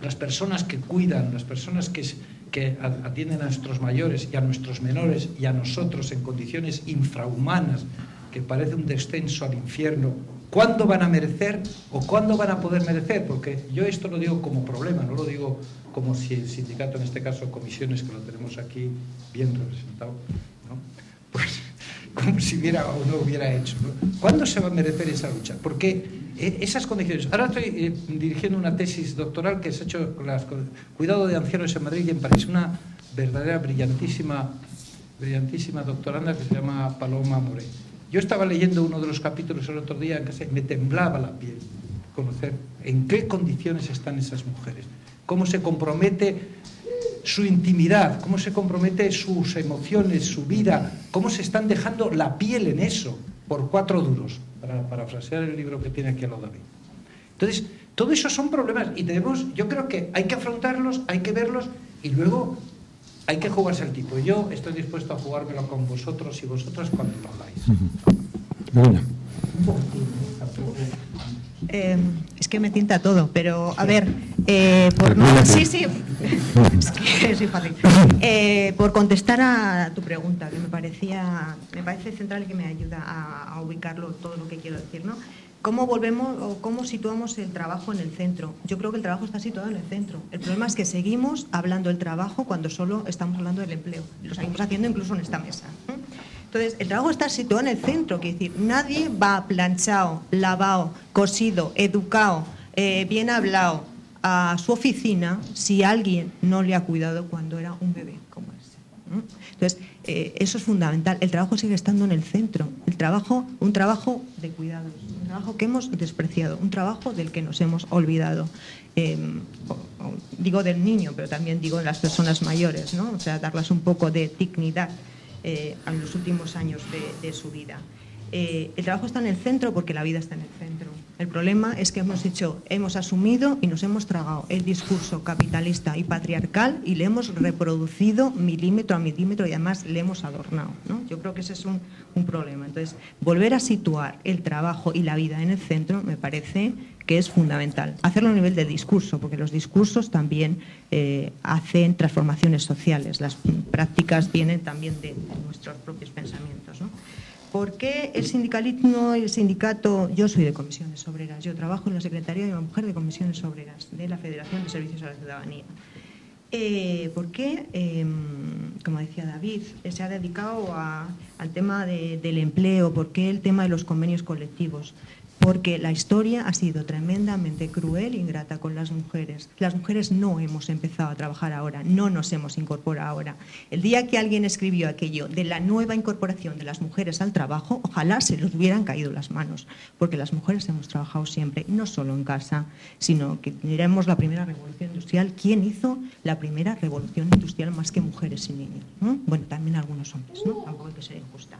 Speaker 2: las personas que cuidan, las personas que atienden a nuestros mayores y a nuestros menores y a nosotros en condiciones infrahumanas, que parece un descenso al infierno, ¿cuándo van a merecer o cuándo van a poder merecer? Porque yo esto lo digo como problema, no lo digo como si el sindicato, en este caso comisiones, que lo tenemos aquí bien representado, ¿no? Pues como si hubiera o no hubiera hecho, ¿no? ¿Cuándo se va a merecer esa lucha? Porque esas condiciones. Ahora estoy dirigiendo una tesis doctoral que se ha hecho con cuidado de ancianos en Madrid y en París. Una verdadera brillantísima doctoranda que se llama Paloma Moré. Yo estaba leyendo uno de los capítulos el otro día en casa y me temblaba la piel conocer en qué condiciones están esas mujeres, cómo se compromete su intimidad, cómo se compromete sus emociones, su vida, cómo se están dejando la piel en eso por 4 duros, para parafrasear el libro que tiene aquí al lado David. Entonces, todo eso son problemas y yo creo que hay que afrontarlos, hay que verlos y luego hay que jugarse el tipo. Y yo estoy dispuesto a jugármelo con vosotros y vosotras cuando lo hagáis.
Speaker 5: Es que me tienta todo, pero a ver, sí, es que soy fácil. Por contestar a tu pregunta, que me parece central y que me ayuda a ubicarlo todo lo que quiero decir, ¿no? ¿Cómo volvemos o cómo situamos el trabajo en el centro? Yo creo que el trabajo está situado en el centro. El problema es que seguimos hablando del trabajo cuando solo estamos hablando del empleo. Lo seguimos haciendo incluso en esta mesa, ¿no? Entonces, el trabajo está situado en el centro, quiere decir, nadie va planchado, lavado, cosido, educado, bien hablado a su oficina si alguien no le ha cuidado cuando era un bebé como ese, ¿no? Entonces, eso es fundamental. El trabajo sigue estando en el centro. Un trabajo de cuidados, un trabajo que hemos despreciado, un trabajo del que nos hemos olvidado. Digo del niño, pero también digo de las personas mayores, ¿no? O sea, darles un poco de dignidad en los últimos años de su vida. El trabajo está en el centro porque la vida está en el centro. El problema es que hemos asumido y nos hemos tragado el discurso capitalista y patriarcal y le hemos reproducido milímetro a milímetro y además le hemos adornado, ¿no? Yo creo que ese es un problema. Entonces, volver a situar el trabajo y la vida en el centro me parece que es fundamental. Hacerlo a nivel de discurso, porque los discursos también hacen transformaciones sociales. Las prácticas vienen también de nuestros propios pensamientos, ¿no? ¿Por qué el sindicalismo, el sindicato? Yo soy de comisiones obreras, yo trabajo en la Secretaría de la Mujer de Comisiones Obreras, de la Federación de Servicios a la Ciudadanía. ¿Por qué, como decía David, se ha dedicado al tema del empleo? ¿Por qué el tema de los convenios colectivos? Porque la historia ha sido tremendamente cruel e ingrata con las mujeres. Las mujeres no hemos empezado a trabajar ahora, no nos hemos incorporado ahora. El día que alguien escribió aquello de la nueva incorporación de las mujeres al trabajo, ojalá se les hubieran caído las manos, porque las mujeres hemos trabajado siempre, no solo en casa, sino que miremos la primera revolución industrial. ¿Quién hizo la primera revolución industrial más que mujeres y niños, ¿no? Bueno, también algunos hombres, ¿no? Algo que ser injusta.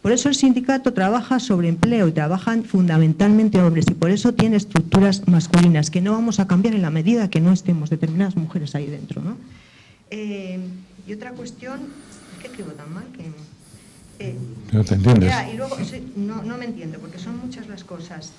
Speaker 5: Por eso el sindicato trabaja sobre empleo y trabajan fundamentalmente hombres y por eso tiene estructuras masculinas que no vamos a cambiar en la medida que no estemos determinadas mujeres ahí dentro, ¿no? Y otra cuestión, es que escribo tan mal que...
Speaker 1: no te entiendes.
Speaker 5: Y luego, no me entiendo porque son muchas las cosas.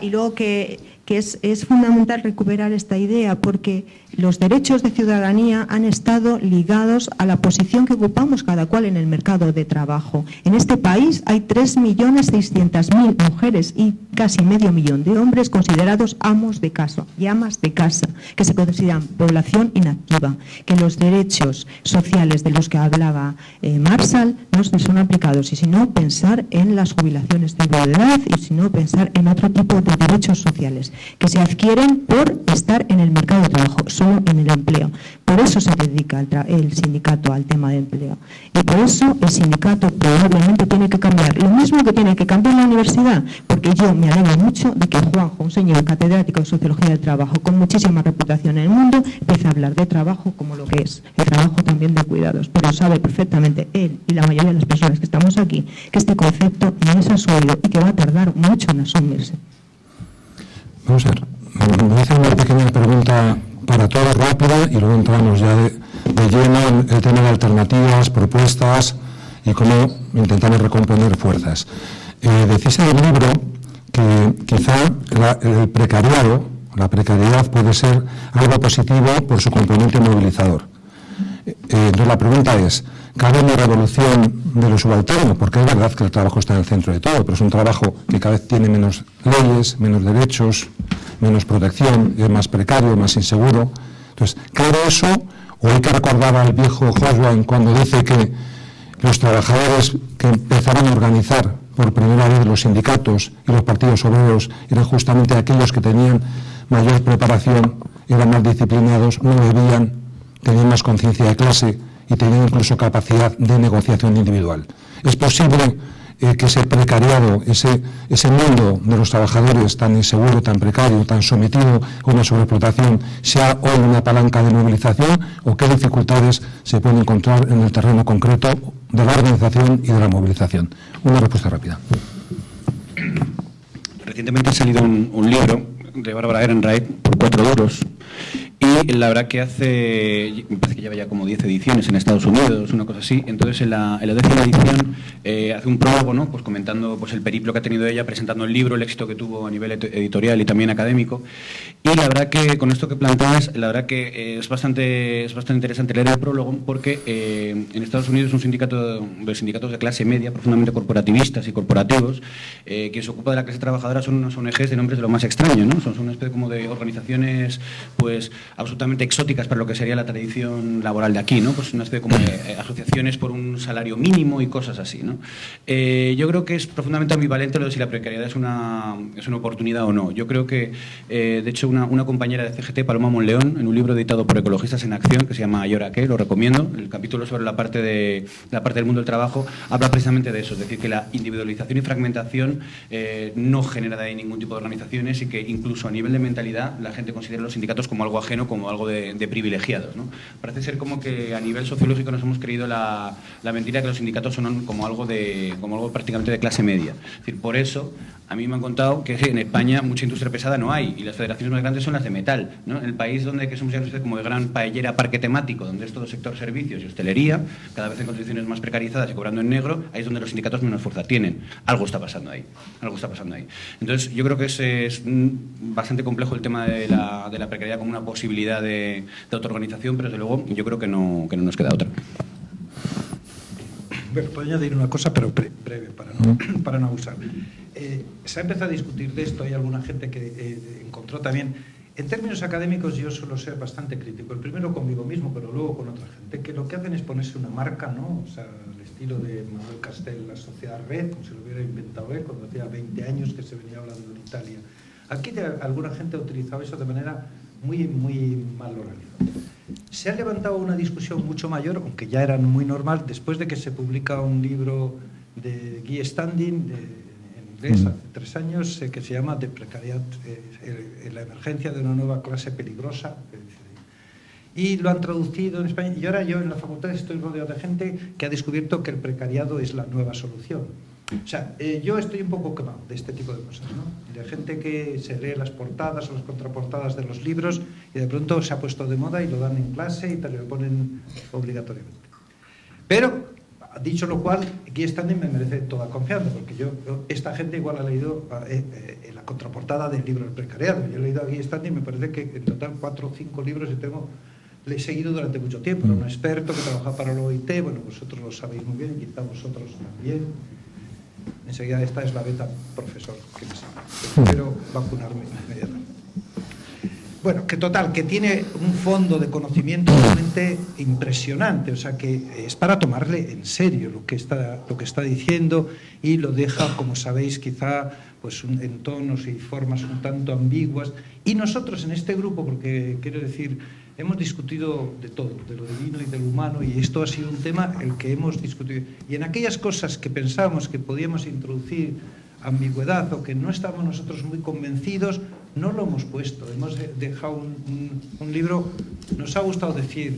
Speaker 5: Y luego que es fundamental recuperar esta idea porque los derechos de ciudadanía han estado ligados a la posición que ocupamos cada cual en el mercado de trabajo. En este país hay 3.600.000 mujeres y casi medio millón de hombres considerados amos de casa y amas de casa, que se consideran población inactiva, que los derechos sociales de los que hablaba Marshall no son aplicados, y si no, pensar en las jubilaciones de edad y si no, pensar en otro tipo de derechos sociales que se adquieren por estar en el mercado de trabajo, solo en el empleo. Por eso se dedica el sindicato al tema de empleo. Y por eso el sindicato probablemente tiene que cambiar. Lo mismo que tiene que cambiar la universidad, porque yo me alegro mucho de que Juanjo, un señor catedrático de Sociología del Trabajo, con muchísima reputación en el mundo, empiece a hablar de trabajo como lo que es, el trabajo también de cuidados. Pero sabe perfectamente él y la mayoría de las personas que estamos aquí que este concepto no es asumido y que va a tardar mucho en asumirse.
Speaker 1: Vamos a ver, me voy a hacer una pequeña pregunta para todos rápida y luego entramos ya de lleno en el tema de alternativas, propuestas y cómo intentamos recomponer fuerzas. Decís en el libro que quizá el precariado, la precariedad puede ser algo positivo por su componente movilizador. Entonces la pregunta es, ¿cabe una revolución de lo subalterno? Porque es verdad que el trabajo está en el centro de todo, pero es un trabajo que cada vez tiene menos leyes, menos derechos, menos protección, es más precario, más inseguro. Entonces, ¿cabe eso? ¿O hay que recordar al viejo Hobsbawm cuando dice que los trabajadores que empezaron a organizar por primera vez los sindicatos y los partidos obreros eran justamente aquellos que tenían mayor preparación, eran más disciplinados, no bebían, tenían más conciencia de clase y tenían incluso capacidad de negociación individual. Es posible que ese precariado, ese mundo de los trabajadores tan inseguro, tan precario, tan sometido a una sobreexplotación, sea hoy una palanca de movilización, o qué dificultades se pueden encontrar en el terreno concreto de la organización y de la movilización. Una respuesta rápida.
Speaker 3: Recientemente ha salido un libro de Bárbara Ehrenreich por 4 duros. Y la verdad que me parece que lleva ya como 10 ediciones en Estados Unidos, una cosa así. Entonces en la 10ª edición hace un prólogo, ¿no? Pues comentando pues el periplo que ha tenido ella, presentando el libro, el éxito que tuvo a nivel editorial y también académico. Y la verdad que con esto que planteas, la verdad que es bastante interesante leer el prólogo, porque en Estados Unidos es un sindicato de sindicatos de clase media, profundamente corporativistas y corporativos, que se ocupa de la clase trabajadora. Son unas ONGs de nombres de lo más extraño, ¿no? Son una especie como de organizaciones pues absolutamente exóticas para lo que sería la tradición laboral de aquí, ¿no? Pues una especie como de asociaciones por un salario mínimo y cosas así, ¿no? Yo creo que es profundamente ambivalente lo de si la precariedad es una oportunidad o no. Yo creo que, de hecho, una compañera de CGT, Paloma Monleón, en un libro editado por Ecologistas en Acción, que se llama ¿Y ahora qué?, lo recomiendo, el capítulo sobre la parte del mundo del trabajo, habla precisamente de eso, es decir, que la individualización y fragmentación no genera de ahí ningún tipo de organizaciones, y que incluso a nivel de mentalidad la gente considera los sindicatos como algo ajeno, como algo de privilegiados, ¿no? Parece ser como que a nivel sociológico nos hemos creído la mentira que los sindicatos son como algo prácticamente de clase media. Es decir, por eso a mí me han contado que en España mucha industria pesada no hay, y las federaciones más grandes son las de metal, ¿no? En el país donde que somos ya como de gran paellera, parque temático, donde es todo sector servicios y hostelería, cada vez en condiciones más precarizadas y cobrando en negro, ahí es donde los sindicatos menos fuerza tienen. Algo está pasando ahí. Entonces yo creo que es bastante complejo el tema de la precariedad como una posibilidad de autoorganización, pero desde luego yo creo que no nos queda otra.
Speaker 2: Bueno, puedo añadir una cosa, pero breve, para no abusar. Se ha empezado a discutir de esto, hay alguna gente que encontró también. En términos académicos yo suelo ser bastante crítico, el primero conmigo mismo, pero luego con otra gente, que lo que hacen es ponerse una marca, ¿no? O sea, al estilo de Manuel Castel, la sociedad red, como si lo hubiera inventado él, cuando hacía 20 años que se venía hablando en Italia. Aquí alguna gente ha utilizado eso de manera muy mal organizada. Se ha levantado una discusión mucho mayor, aunque ya era muy normal, después de que se publica un libro de Guy Standing, en inglés, hace 3 años, que se llama The Precariat, la emergencia de una nueva clase peligrosa. Y lo han traducido en España. Y ahora yo en la facultad estoy rodeado de gente que ha descubierto que el precariado es la nueva solución. O sea, yo estoy un poco quemado de este tipo de cosas, ¿no? De gente que se lee las portadas o las contraportadas de los libros y de pronto se ha puesto de moda y lo dan en clase y te lo ponen obligatoriamente. Pero, dicho lo cual, Guy Standing me merece toda confianza, porque esta gente igual ha leído la contraportada del libro El Precariado. Yo he leído a Guy Standing, me parece que en total 4 o 5 libros le he seguido durante mucho tiempo. Era un experto que trabaja para la OIT, bueno, vosotros lo sabéis muy bien, quizá vosotros también. Enseguida esta es la beta profesor que me sabe. Quiero vacunarme inmediatamente. Bueno, que tiene un fondo de conocimiento realmente impresionante, o sea que es para tomarle en serio lo que está diciendo, y lo deja, como sabéis, quizá pues en tonos y formas un tanto ambiguas. Y nosotros en este grupo, porque quiero decir, hemos discutido de todo, de lo divino y de lo humano, y esto ha sido un tema el que hemos discutido. Y en aquellas cosas que pensábamos que podíamos introducir ambigüedad o que no estábamos nosotros muy convencidos, no lo hemos puesto. Hemos dejado un libro, nos ha gustado decir,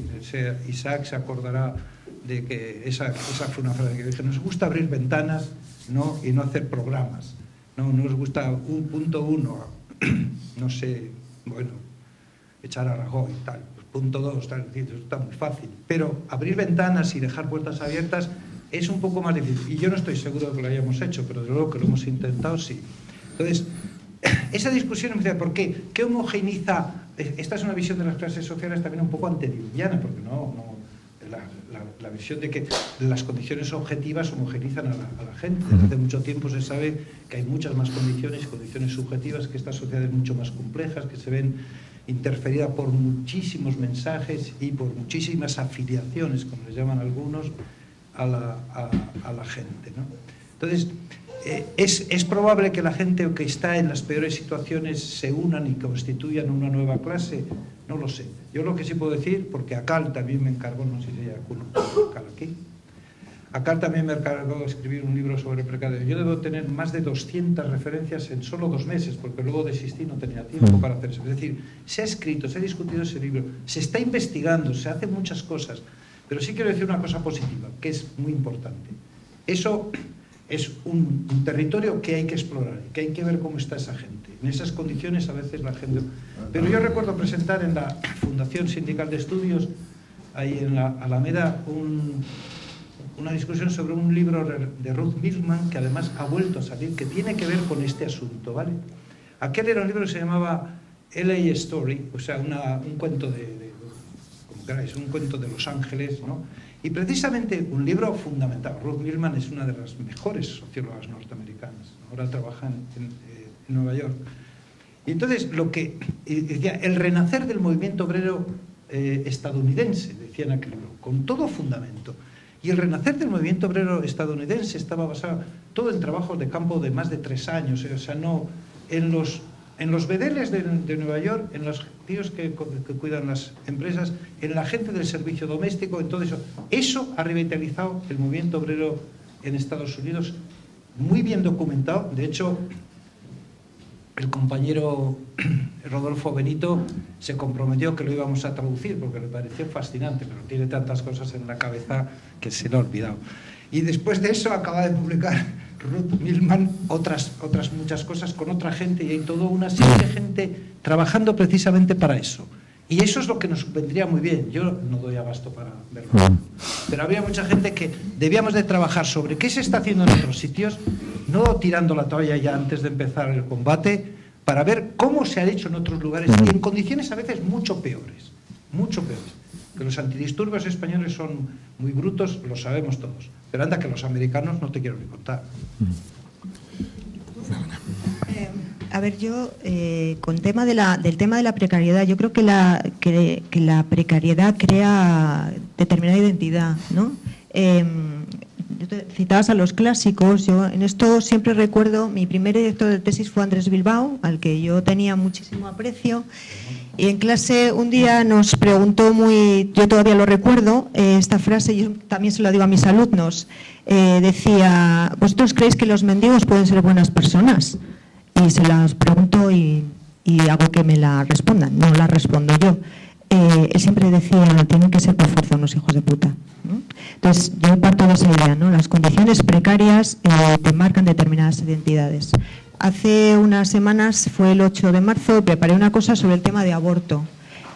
Speaker 2: Isaac se acordará de que esa fue una frase que dije, nos gusta abrir ventanas, ¿no? Y no hacer programas, no nos gusta 1.1, no sé, bueno, echar a Rajoy y tal, punto 2, tal, eso está muy fácil, pero abrir ventanas y dejar puertas abiertas es un poco más difícil, y yo no estoy seguro de que lo hayamos hecho, pero desde luego que lo hemos intentado, sí. Entonces, esa discusión, ¿por qué? ¿Qué homogeneiza? Esta es una visión de las clases sociales también un poco antediluviana, porque la visión de que las condiciones objetivas homogeneizan a la gente. Desde hace mucho tiempo se sabe que hay muchas más condiciones subjetivas, que estas sociedades mucho más complejas, que se ven interferidas por muchísimos mensajes y por muchísimas afiliaciones, como les llaman algunos, a la gente, ¿no? Entonces, ¿Es probable que la gente que está en las peores situaciones se unan y constituyan una nueva clase? No lo sé. Yo lo que sí puedo decir, porque Acal también me encargó, no sé si hay alguno Acal aquí, Acal también me encargó de escribir un libro sobre precariedad. Yo debo tener más de 200 referencias en solo 2 meses, porque luego desistí, no tenía tiempo para hacer eso. Es decir, se ha escrito, se ha discutido ese libro, se está investigando, se hacen muchas cosas, pero sí quiero decir una cosa positiva, que es muy importante. Eso es un territorio que hay que explorar, que hay que ver cómo está esa gente. En esas condiciones a veces la gente... Pero yo recuerdo presentar en la Fundación Sindical de Estudios, ahí en la Alameda, una discusión sobre un libro de Ruth Milman, que además ha vuelto a salir, que tiene que ver con este asunto, ¿vale? Aquel era un libro que se llamaba LA Story, o sea, un cuento como queráis, un cuento de Los Ángeles, ¿no? Y precisamente un libro fundamental. Ruth Milman es una de las mejores sociólogas norteamericanas, ahora trabaja en Nueva York. Y entonces, decía, el renacer del movimiento obrero estadounidense, decía en aquel libro, con todo fundamento. Y el renacer del movimiento obrero estadounidense estaba basado todo en trabajos de campo de más de 3 años, o sea, no en los bedeles de Nueva York, en los tíos que cuidan las empresas, en la gente del servicio doméstico, en todo eso. Eso ha revitalizado el movimiento obrero en Estados Unidos, muy bien documentado. De hecho, el compañero Rodolfo Benito se comprometió que lo íbamos a traducir porque le pareció fascinante, pero tiene tantas cosas en la cabeza que se lo ha olvidado. Y después de eso acaba de publicar Ruth Milman otras muchas cosas con otra gente, y hay toda una serie de gente trabajando precisamente para eso. Y eso es lo que nos vendría muy bien. Yo no doy abasto para verlo. Pero había mucha gente que debíamos de trabajar sobre qué se está haciendo en otros sitios, no tirando la toalla ya antes de empezar el combate, para ver cómo se ha hecho en otros lugares y en condiciones a veces mucho peores. Que los antidisturbios españoles son muy brutos, lo sabemos todos. Pero anda que los americanos no te quiero ni contar.
Speaker 5: A ver, yo con del tema de la precariedad, yo creo que la precariedad crea determinada identidad, ¿no? Citabas a los clásicos. Yo en esto siempre recuerdo, mi primer director de tesis fue Andrés Bilbao, al que yo tenía muchísimo aprecio, y en clase un día nos preguntó yo todavía lo recuerdo, esta frase, yo también se la digo a mis alumnos, decía: ¿vosotros creéis que los mendigos pueden ser buenas personas? Y se las pregunto y hago que me la respondan, no la respondo yo. Él siempre decía: tienen que ser por fuerza unos hijos de puta, ¿no? Entonces yo parto de esa idea, ¿no? Las condiciones precarias te marcan determinadas identidades. Hace unas semanas, fue el 8 de marzo, preparé una cosa sobre el tema de aborto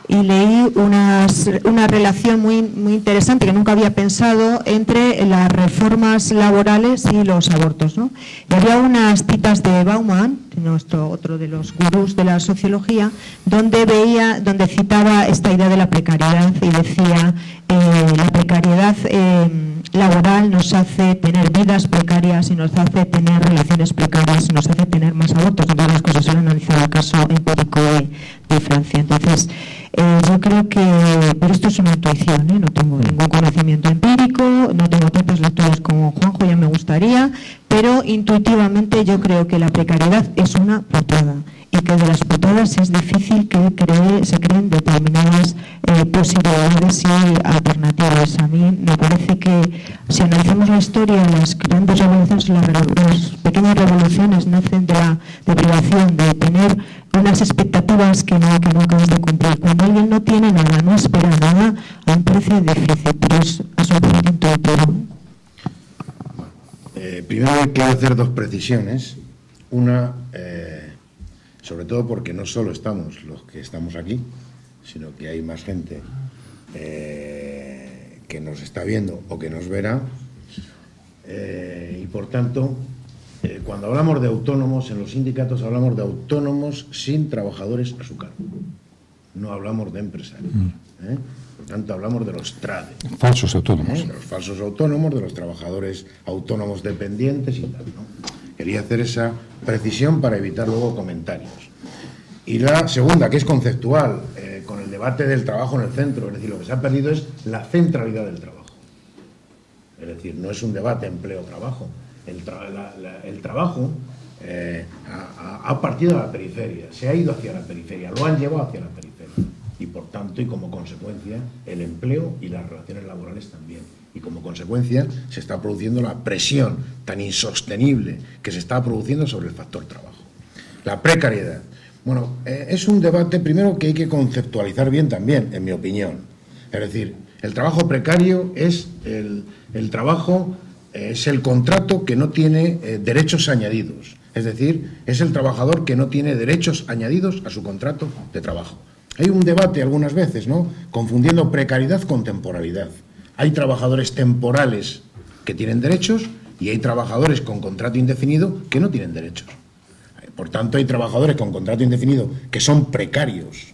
Speaker 5: y leí una relación muy interesante que nunca había pensado entre las reformas laborales y los abortos, ¿no? Y había unas citas de Bauman, otro de los gurús de la sociología, donde citaba esta idea de la precariedad y decía: la precariedad laboral nos hace tener vidas precarias y nos hace tener relaciones precarias y nos hace tener más abortos. Todas las cosas. Él analizaba el caso empírico de Francia. Entonces, yo creo que, pero esto es una intuición, no tengo ningún conocimiento empírico, no tengo tantas lecturas como Juanjo, ya me gustaría, pero intuitivamente yo creo que la precariedad es una putada y que de las putadas es difícil que se creen determinadas posibilidades y alternativas. A mí me parece que si analizamos la historia, las grandes revoluciones, las pequeñas revoluciones nacen de la deprivación, de tener unas expectativas que no acabas de cumplir. Cuando alguien no tiene nada, no espera nada, a un precio difícil, pero es absolutamente intuitivo.
Speaker 4: Primero quiero hacer 2 precisiones. Una, sobre todo porque no solo estamos los que estamos aquí, sino que hay más gente que nos está viendo o que nos verá. Y por tanto, cuando hablamos de autónomos, en los sindicatos hablamos de autónomos sin trabajadores a su cargo. No hablamos de empresarios. Por tanto, hablamos de los trade.
Speaker 1: Falsos autónomos.
Speaker 4: De los falsos autónomos, de los trabajadores autónomos dependientes y tal, ¿no? Quería hacer esa precisión para evitar luego comentarios. Y la segunda, que es conceptual, con el debate del trabajo en el centro. Es decir, lo que se ha perdido es la centralidad del trabajo. Es decir, no es un debate empleo-trabajo. el trabajo ha partido a la periferia, se ha ido hacia la periferia, lo han llevado hacia la periferia. Y por tanto, y como consecuencia, el empleo y las relaciones laborales también. Y como consecuencia se está produciendo la presión tan insostenible que se está produciendo sobre el factor trabajo. La precariedad. Bueno, es un debate primero que hay que conceptualizar bien también, en mi opinión. Es decir, el trabajo precario es el trabajo, es el contrato que no tiene derechos añadidos. Es decir, es el trabajador que no tiene derechos añadidos a su contrato de trabajo. Hay un debate algunas veces, ¿no?, confundiendo precariedad con temporalidad. Hay trabajadores temporales que tienen derechos y hay trabajadores con contrato indefinido que no tienen derechos. Por tanto, hay trabajadores con contrato indefinido que son precarios,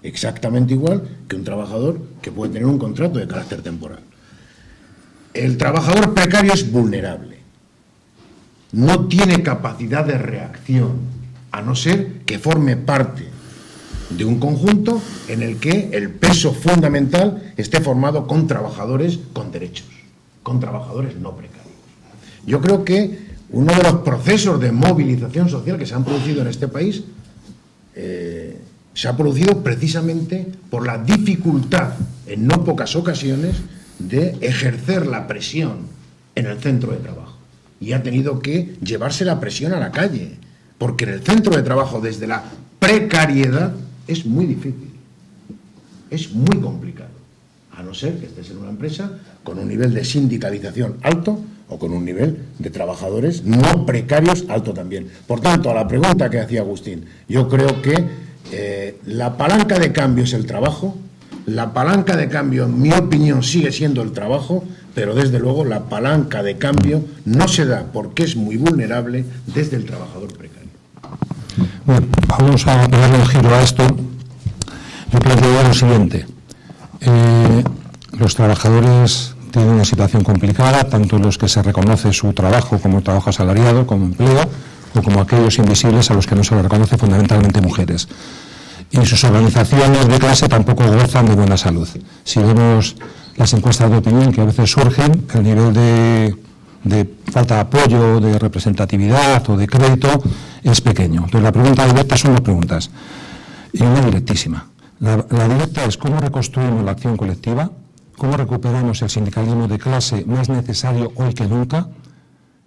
Speaker 4: exactamente igual que un trabajador que puede tener un contrato de carácter temporal. El trabajador precario es vulnerable. No tiene capacidad de reacción, a no ser que forme parte de un conjunto en el que el peso fundamental esté formado con trabajadores con derechos, con trabajadores no precarios. Yo creo que uno de los procesos de movilización social que se han producido en este país se ha producido precisamente por la dificultad, en no pocas ocasiones, de ejercer la presión en el centro de trabajo. Y ha tenido que llevarse la presión a la calle, porque en el centro de trabajo, desde la precariedad, es muy difícil, es muy complicado, a no ser que estés en una empresa con un nivel de sindicalización alto o con un nivel de trabajadores no precarios alto también. Por tanto, a la pregunta que hacía Agustín, yo creo que la palanca de cambio es el trabajo, la palanca de cambio, en mi opinión, sigue siendo el trabajo, pero desde luego la palanca de cambio no se da porque es muy vulnerable desde el trabajador precario.
Speaker 1: Bueno, vamos a darle un giro a esto. Yo plantearía lo siguiente. Los trabajadores tienen una situación complicada, tanto los que se reconoce su trabajo como trabajo asalariado, como empleo, o como aquellos invisibles a los que no se les reconoce, fundamentalmente mujeres. Y sus organizaciones de clase tampoco gozan de buena salud. Si vemos las encuestas de opinión que a veces surgen, el nivel de falta de apoyo, de representatividad o de crédito es pequeño. Entonces la pregunta directa son dos preguntas, y una directísima. La directa es cómo reconstruimos la acción colectiva, cómo recuperamos el sindicalismo de clase más necesario hoy que nunca,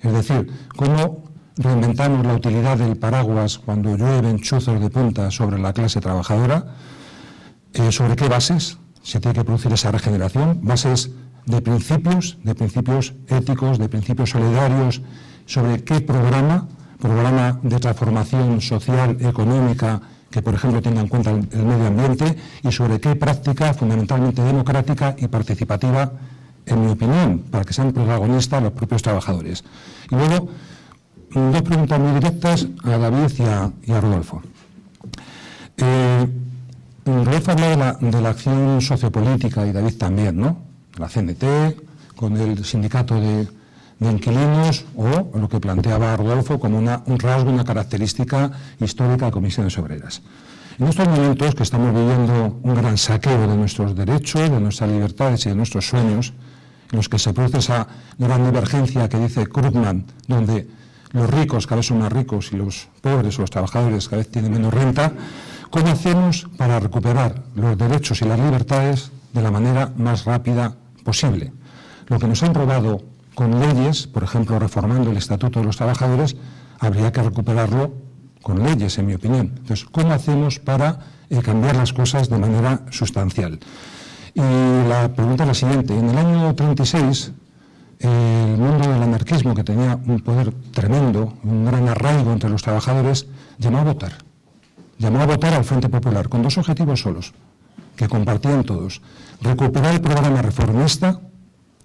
Speaker 1: es decir, cómo reinventamos la utilidad del paraguas cuando llueven chuzos de punta sobre la clase trabajadora, sobre qué bases se tiene que producir esa regeneración, bases de principios éticos, de principios solidarios, sobre qué programa de transformación social, económica, que por ejemplo tenga en cuenta el medio ambiente, y sobre qué práctica fundamentalmente democrática y participativa, en mi opinión, para que sean protagonistas los propios trabajadores. Y luego, dos preguntas muy directas a David y a Rodolfo. Rodolfo habla de la acción sociopolítica, y David también, ¿no? La CNT, con el sindicato de inquilinos, o lo que planteaba Rodolfo como un rasgo, una característica histórica de comisiones obreras. En estos momentos que estamos viviendo un gran saqueo de nuestros derechos, de nuestras libertades y de nuestros sueños, en los que se produce esa gran divergencia que dice Krugman, donde los ricos cada vez son más ricos y los pobres o los trabajadores cada vez tienen menos renta, ¿cómo hacemos para recuperar los derechos y las libertades de la manera más rápida posible? Lo que nos han robado con leyes, por ejemplo, reformando el Estatuto de los Trabajadores, habría que recuperarlo con leyes, en mi opinión. Entonces, ¿cómo hacemos para cambiar las cosas de manera sustancial? Y la pregunta es la siguiente. En el año 36, el mundo del anarquismo, que tenía un poder tremendo, un gran arraigo entre los trabajadores, llamó a votar. Llamó a votar al Frente Popular, con dos objetivos solos, que compartían todos: recuperar el programa reformista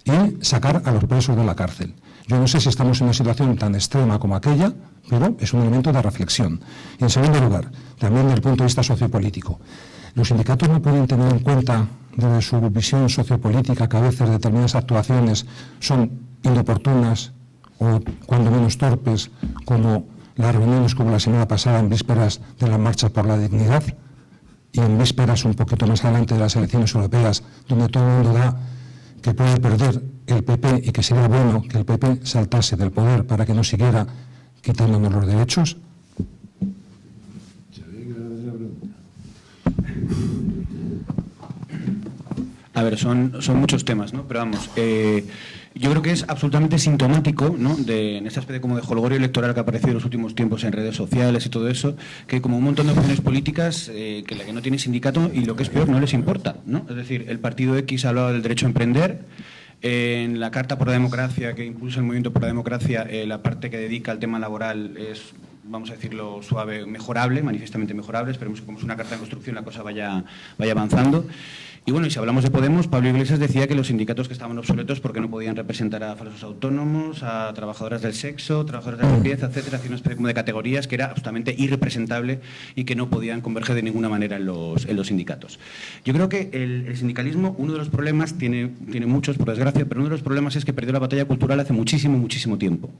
Speaker 1: y sacar a los presos de la cárcel. Yo no sé si estamos en una situación tan extrema como aquella, pero es un elemento de reflexión. Y en segundo lugar, también desde el punto de vista sociopolítico, los sindicatos no pueden tener en cuenta desde su visión sociopolítica que a veces determinadas actuaciones son inoportunas o cuando menos torpes, como las reuniones como la semana pasada en vísperas de las marchas por la dignidad y en vísperas un poquito más adelante de las elecciones europeas, donde todo el mundo da que puede perder el PP y que sería bueno que el PP saltase del poder para que no siguiera quitándonos los derechos?
Speaker 3: A ver, son muchos temas, ¿no? Pero vamos, yo creo que es absolutamente sintomático, ¿no?, en esta especie como de jolgorio electoral que ha aparecido en los últimos tiempos en redes sociales y todo eso, que hay como un montón de opciones políticas que la que no tiene sindicato y lo que es peor, no les importa, ¿no? Es decir, el partido X hablaba del derecho a emprender. En la Carta por la Democracia, que impulsa el Movimiento por la Democracia, la parte que dedica al tema laboral es, vamos a decirlo suave, mejorable, manifiestamente mejorable. Esperemos que como es una carta de construcción la cosa vaya avanzando. Y bueno, y si hablamos de Podemos, Pablo Iglesias decía que los sindicatos que estaban obsoletos porque no podían representar a falsos autónomos, a trabajadoras del sexo, trabajadoras de la limpieza, etcétera, hacía una especie como de categorías que era absolutamente irrepresentable y que no podían converger de ninguna manera en los sindicatos. Yo creo que el sindicalismo, uno de los problemas, tiene muchos por desgracia, pero uno de los problemas es que perdió la batalla cultural hace muchísimo tiempo.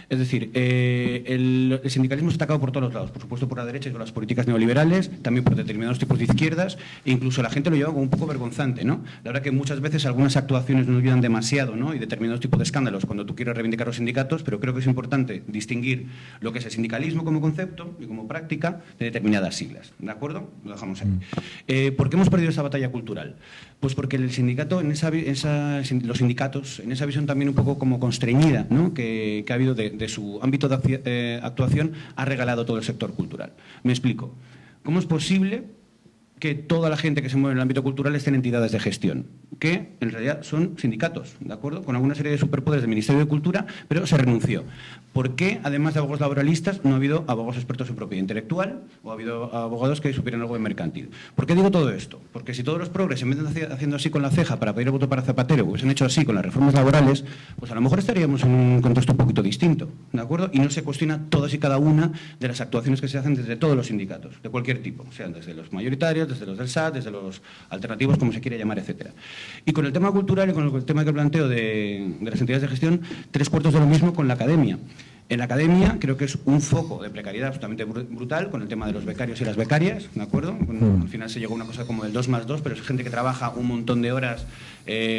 Speaker 3: Es decir, el sindicalismo está atacado por todos los lados, por supuesto por la derecha y por las políticas neoliberales, también por determinados tipos de izquierdas, e incluso la gente lo lleva como un poco vergonzante, ¿no? La verdad que muchas veces algunas actuaciones nos ayudan demasiado, ¿no?, y determinados tipos de escándalos cuando tú quieres reivindicar los sindicatos, pero creo que es importante distinguir lo que es el sindicalismo como concepto y como práctica de determinadas siglas, ¿de acuerdo? Lo dejamos ahí. ¿Por qué hemos perdido esa batalla cultural? Pues porque el sindicato, los sindicatos, en esa visión también un poco como constreñida, ¿no?, que ha habido de su ámbito de actuación, ha regalado todo el sector cultural. Me explico. ¿Cómo es posible que toda la gente que se mueve en el ámbito cultural esté en entidades de gestión, que en realidad son sindicatos, ¿de acuerdo?, con alguna serie de superpoderes del Ministerio de Cultura, pero se renunció? ¿Por qué, además de abogados laboralistas, no ha habido abogados expertos en propiedad intelectual o ha habido abogados que supieran algo de mercantil? ¿Por qué digo todo esto? Porque si todos los progres, en vez de haciendo así con la ceja para pedir el voto para Zapatero, hubiesen hecho así con las reformas laborales, pues a lo mejor estaríamos en un contexto un poquito distinto, ¿de acuerdo? Y no se cuestiona todas y cada una de las actuaciones que se hacen desde todos los sindicatos, de cualquier tipo, sean desde los mayoritarios, desde los del SAT, desde los alternativos, como se quiere llamar, etcétera. Y con el tema cultural y con el tema que planteo de las entidades de gestión, 3/4 de lo mismo con la academia. En la academia creo que es un foco de precariedad absolutamente brutal con el tema de los becarios y las becarias, ¿de acuerdo? Al final se llegó a una cosa como del 2+2, pero es gente que trabaja un montón de horas,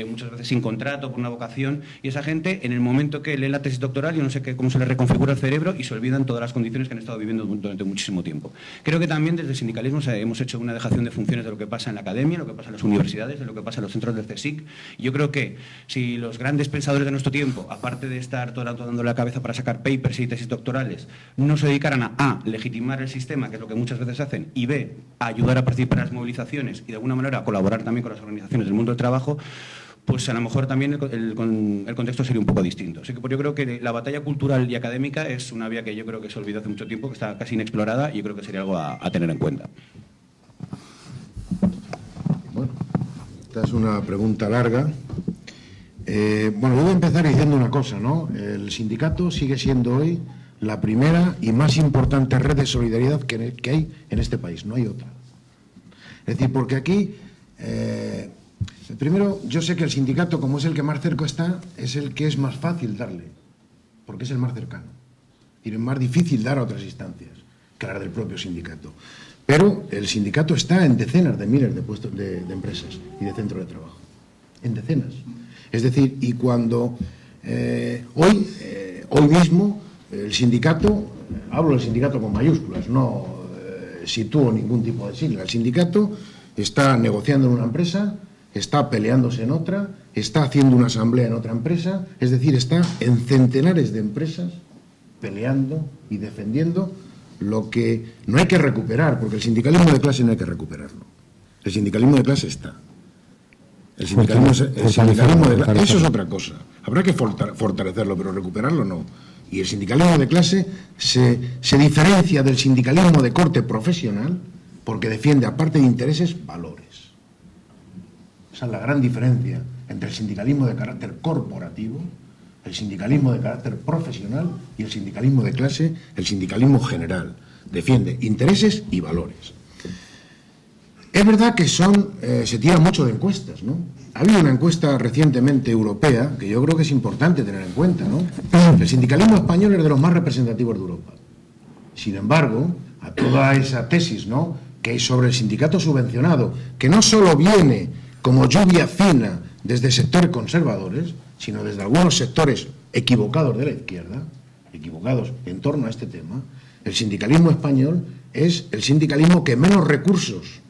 Speaker 3: muchas veces sin contrato, por una vocación, y esa gente, en el momento que lee la tesis doctoral, yo no sé cómo se le reconfigura el cerebro y se olvidan todas las condiciones que han estado viviendo durante muchísimo tiempo. Creo que también desde el sindicalismo hemos hecho una dejación de funciones de lo que pasa en la academia, lo que pasa en las universidades, de lo que pasa en los centros del CSIC. Y yo creo que si los grandes pensadores de nuestro tiempo, aparte de estar todo el rato dando la cabeza para sacar papers y tesis doctorales, no se dedicaran a A, legitimar el sistema, que es lo que muchas veces hacen, y B, a ayudar a participar en las movilizaciones y de alguna manera a colaborar también con las organizaciones del mundo del trabajo, pues a lo mejor también el contexto sería un poco distinto. Así que yo creo que la batalla cultural y académica es una vía que yo creo que se olvidó hace mucho tiempo, que está casi inexplorada, y yo creo que sería algo a tener en cuenta.
Speaker 4: Bueno, esta es una pregunta larga. Bueno, voy a empezar diciendo una cosa, ¿no? El sindicato sigue siendo hoy la primera y más importante red de solidaridad que hay en este país, no hay otra. Es decir, porque aquí, primero, yo sé que el sindicato, como es el que más cerca está, es el que es más fácil darle, porque es el más cercano. Y es más difícil dar a otras instancias que las del propio sindicato. Pero el sindicato está en decenas de miles de puestos de empresas y de centros de trabajo. En decenas. Es decir, y cuando hoy mismo el sindicato, hablo del sindicato con mayúsculas, no sitúo ningún tipo de sigla, el sindicato está negociando en una empresa, está peleándose en otra, está haciendo una asamblea en otra empresa, es decir, está en centenares de empresas peleando y defendiendo lo que no hay que recuperar, porque el sindicalismo de clase no hay que recuperarlo. El sindicalismo de clase está. El sindicalismo de clase, eso es otra cosa. Habrá que fortalecerlo, pero recuperarlo no. Y el sindicalismo de clase se diferencia del sindicalismo de corte profesional porque defiende, aparte de intereses, valores. Esa es la gran diferencia entre el sindicalismo de carácter corporativo, el sindicalismo de carácter profesional y el sindicalismo de clase, el sindicalismo general. Defiende intereses y valores. Es verdad que se tira mucho de encuestas, ¿no? Ha habido una encuesta recientemente europea que yo creo que es importante tener en cuenta, ¿no? El sindicalismo español es de los más representativos de Europa. Sin embargo, a toda esa tesis, ¿no?, que hay sobre el sindicato subvencionado, que no solo viene como lluvia fina desde sectores conservadores, sino desde algunos sectores equivocados de la izquierda, equivocados en torno a este tema, el sindicalismo español es el sindicalismo que menos recursos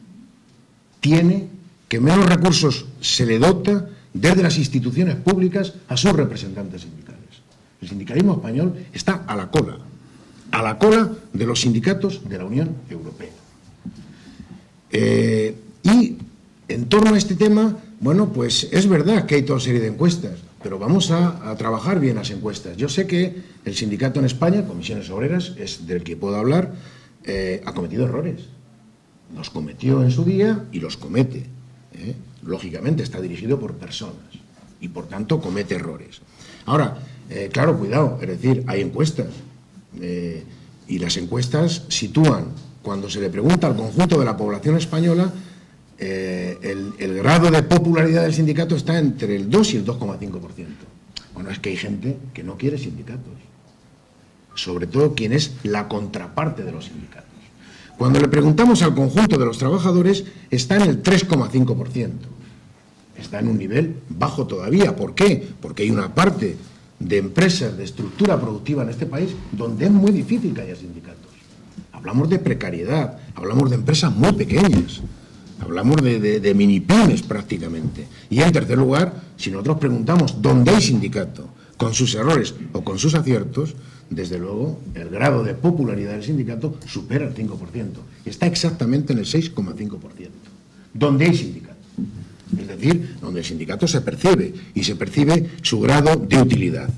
Speaker 4: tiene, que menos recursos se le dota desde las instituciones públicas a sus representantes sindicales. El sindicalismo español está a la cola de los sindicatos de la Unión Europea. Y en torno a este tema, bueno, pues es verdad que hay toda serie de encuestas, pero vamos a trabajar bien las encuestas. Yo sé que el sindicato en España, Comisiones Obreras, es del que puedo hablar, ha cometido errores. Los cometió en su día y los comete. Lógicamente está dirigido por personas y por tanto comete errores. Ahora, claro, cuidado, es decir, hay encuestas y las encuestas sitúan, cuando se le pregunta al conjunto de la población española, el grado de popularidad del sindicato está entre el 2 y el 2,5%. Bueno, es que hay gente que no quiere sindicatos, sobre todo quien es la contraparte de los sindicatos. Cuando le preguntamos al conjunto de los trabajadores, está en el 3,5%. Está en un nivel bajo todavía. ¿Por qué? Porque hay una parte de empresas, de estructura productiva en este país, donde es muy difícil que haya sindicatos. Hablamos de precariedad, hablamos de empresas muy pequeñas, hablamos de mini pymes prácticamente. Y en tercer lugar, si nosotros preguntamos dónde hay sindicato, con sus errores o con sus aciertos, desde luego el grado de popularidad del sindicato supera el 5%. Está exactamente en el 6,5%. Donde hay sindicato. Es decir, donde el sindicato se percibe y se percibe su grado de utilidad.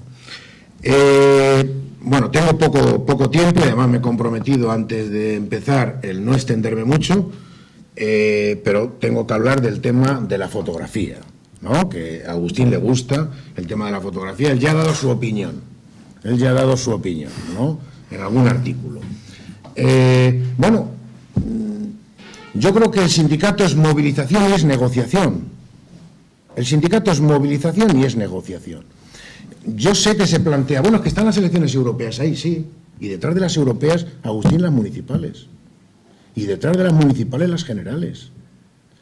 Speaker 4: Bueno, tengo poco tiempo y además me he comprometido antes de empezar el no extenderme mucho, pero tengo que hablar del tema de la fotografía, ¿no? Que a Agustín le gusta el tema de la fotografía. Él ya ha dado su opinión, ¿no? En algún artículo. Bueno, yo creo que el sindicato es movilización y es negociación. El sindicato es movilización y es negociación. Yo sé que se plantea, bueno, es que están las elecciones europeas ahí, sí, y detrás de las europeas, Agustín, las municipales, y detrás de las municipales, las generales.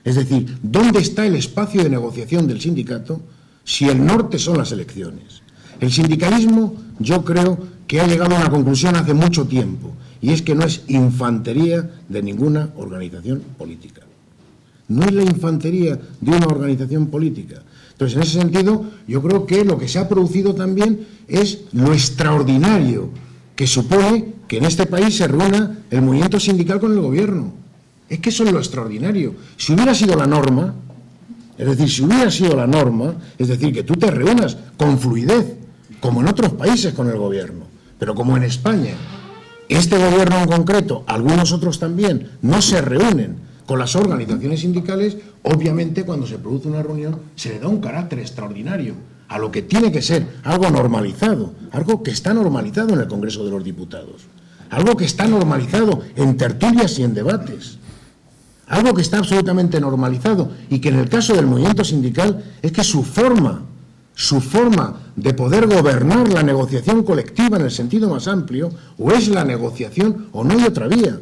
Speaker 4: Es decir, ¿dónde está el espacio de negociación del sindicato si el norte son las elecciones? El sindicalismo, yo creo que ha llegado a una conclusión hace mucho tiempo, y es que no es infantería de ninguna organización política. No es la infantería de una organización política. Entonces, en ese sentido, yo creo que lo que se ha producido también es lo extraordinario que supone que en este país se reúna el movimiento sindical con el gobierno. Es que eso es lo extraordinario. Si hubiera sido la norma, es decir, que tú te reúnas con fluidez, como en otros países con el gobierno, pero como en España, este gobierno en concreto, algunos otros también, no se reúnen con las organizaciones sindicales, obviamente cuando se produce una reunión se le da un carácter extraordinario a lo que tiene que ser algo normalizado, algo que está normalizado en el Congreso de los Diputados, algo que está normalizado en tertulias y en debates, algo que está absolutamente normalizado y que en el caso del movimiento sindical es que su forma de poder gobernar la negociación colectiva en el sentido más amplio, o es la negociación o no hay otra vía.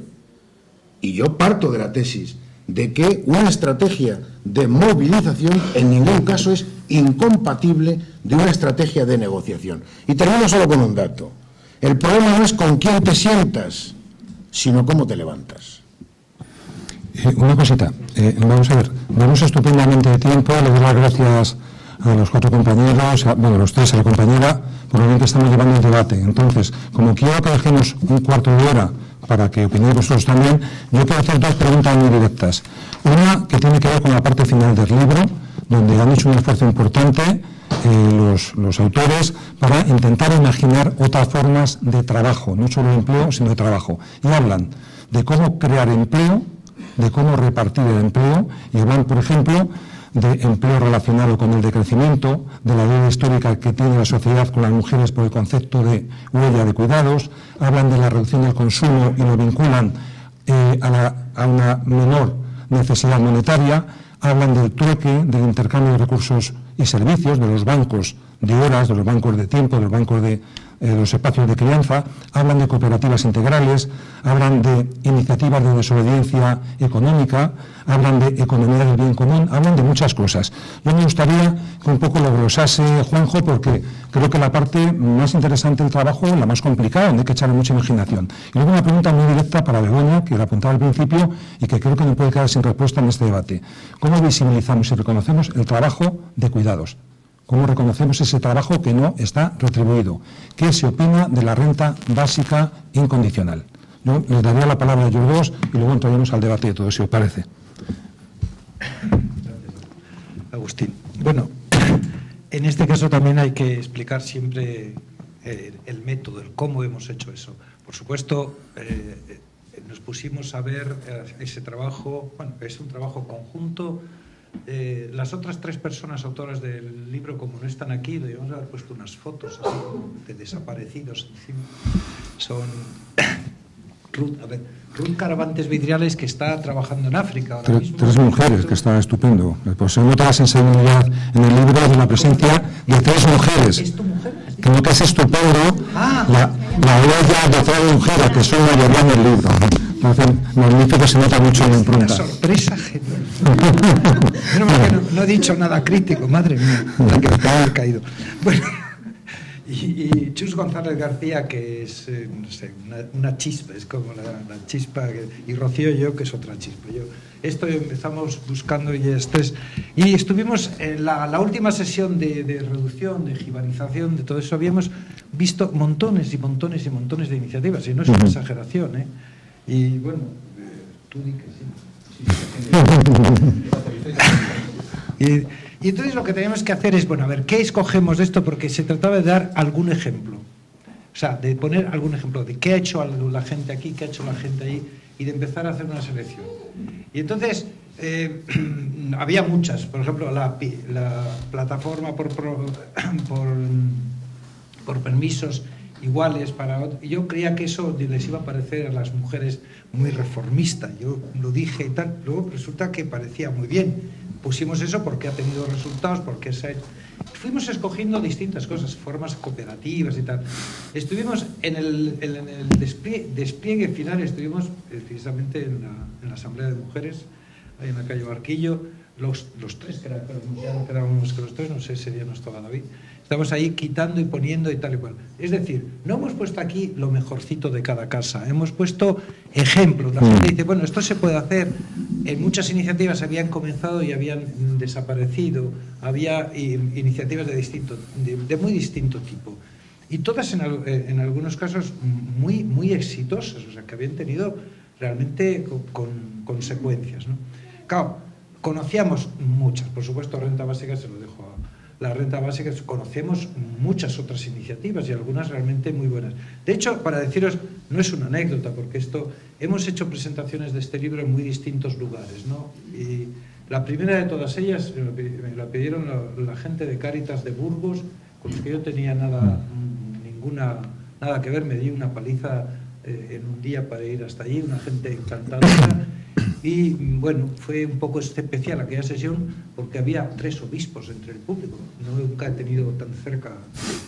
Speaker 4: Y yo parto de la tesis de que una estrategia de movilización en ningún caso es incompatible de una estrategia de negociación. Y termino solo con un dato. El problema no es con quién te sientas, sino cómo te levantas.
Speaker 1: Una cosita, vamos a ver, vamos estupendamente de tiempo, le doy las gracias a los 4 compañeros, bueno, a los 3, a la compañera, por lo bien que estamos llevando el debate. Entonces, como quiero que dejemos un cuarto de hora para que opinéis vosotros también, yo quiero hacer 2 preguntas muy directas. Una que tiene que ver con la parte final del libro, donde han hecho un esfuerzo importante los autores para intentar imaginar otras formas de trabajo, no solo de empleo, sino de trabajo. Y hablan de cómo crear empleo, de cómo repartir el empleo, y hablan, por ejemplo, de empleo relacionado con el decrecimiento, de la deuda histórica que tiene la sociedad con las mujeres por el concepto de huella de cuidados, hablan de la reducción del consumo y lo vinculan a una menor necesidad monetaria, hablan del trueque, del intercambio de recursos y servicios, de los bancos de horas, de los bancos de tiempo, de los bancos de los espacios de crianza, hablan de cooperativas integrales, hablan de iniciativas de desobediencia económica, hablan de economía del bien común, hablan de muchas cosas. Yo me gustaría que un poco lo glosase Juanjo, porque creo que la parte más interesante del trabajo es la más complicada, donde hay que echarle mucha imaginación. Y luego una pregunta muy directa para Begoña, que la apuntaba al principio y que creo que no puede quedar sin respuesta en este debate. ¿Cómo visibilizamos y reconocemos el trabajo de cuidados? ¿Cómo reconocemos ese trabajo que no está retribuido? ¿Qué se opina de la renta básica incondicional? Yo les daría la palabra a ellos dos y luego entraremos al debate de todo, si os parece.
Speaker 2: Agustín. Bueno, en este caso también hay que explicar siempre el método, el cómo hemos hecho eso. Por supuesto, nos pusimos a ver ese trabajo, bueno, es un trabajo conjunto. Las otras 3 personas autoras del libro, como no están aquí, debemos haber puesto unas fotos así de desaparecidos encima. Son Ruth Caravantes Vidriales, que está trabajando en África ahora mismo. 3
Speaker 1: mujeres, que está estupendo. Pues se nota la sensibilidad en el libro de la presencia de 3 mujeres.
Speaker 2: ¿Es tu mujer?
Speaker 1: Creo que es estupendo la huella de 3 mujeres, que son mayoría en el libro. Magnífico, se nota mucho en la impronta.
Speaker 2: Una sorpresa genial. No he dicho nada crítico, madre mía, la que me acaba de haber caído. Bueno, y Chus González García, que es, no sé, una chispa, es como la chispa, y Rocío yo, que es otra chispa. Esto empezamos buscando y estuvimos en la última sesión de reducción, de jibarización, de todo eso, habíamos visto montones y montones y montones de iniciativas, y no es una exageración, ¿eh? Y bueno, tú di que sí. Y entonces lo que tenemos que hacer es, bueno, a ver, ¿qué escogemos de esto? Porque se trataba de dar algún ejemplo. O sea, de poner algún ejemplo de qué ha hecho la gente aquí, qué ha hecho la gente ahí, y de empezar a hacer una selección. Y entonces, había muchas. Por ejemplo, la plataforma por permisos iguales para otros. Yo creía que eso les iba a parecer a las mujeres muy reformista. Yo lo dije y tal. Luego resulta que parecía muy bien. Pusimos eso porque ha tenido resultados, porque se ha hecho. Fuimos escogiendo distintas cosas, formas cooperativas y tal. Estuvimos en el despliegue final, estuvimos precisamente en la Asamblea de Mujeres, ahí en la calle Barquillo, los 3, que ya no quedábamos que los 3, no sé, ese día no estaba David. Estamos ahí quitando y poniendo y tal y cual. Es decir, no hemos puesto aquí lo mejorcito de cada casa, hemos puesto ejemplos. La gente dice, bueno, esto se puede hacer. En muchas iniciativas habían comenzado y habían desaparecido, había iniciativas de muy distinto tipo. Y todas en algunos casos muy, muy exitosas, o sea, que habían tenido realmente consecuencias, ¿no? Claro, conocíamos muchas, por supuesto, renta básica se lo dejo a la renta básica, conocemos muchas otras iniciativas y algunas realmente muy buenas. De hecho, para deciros, no es una anécdota, porque hemos hecho presentaciones de este libro en muy distintos lugares, ¿no? Y la primera de todas ellas me la pidieron la gente de Cáritas de Burgos, con los que yo tenía nada que ver, me di una paliza en un día para ir hasta allí, una gente encantadora. Y bueno, fue un poco especial aquella sesión porque había 3 obispos entre el público. Nunca he tenido tan cerca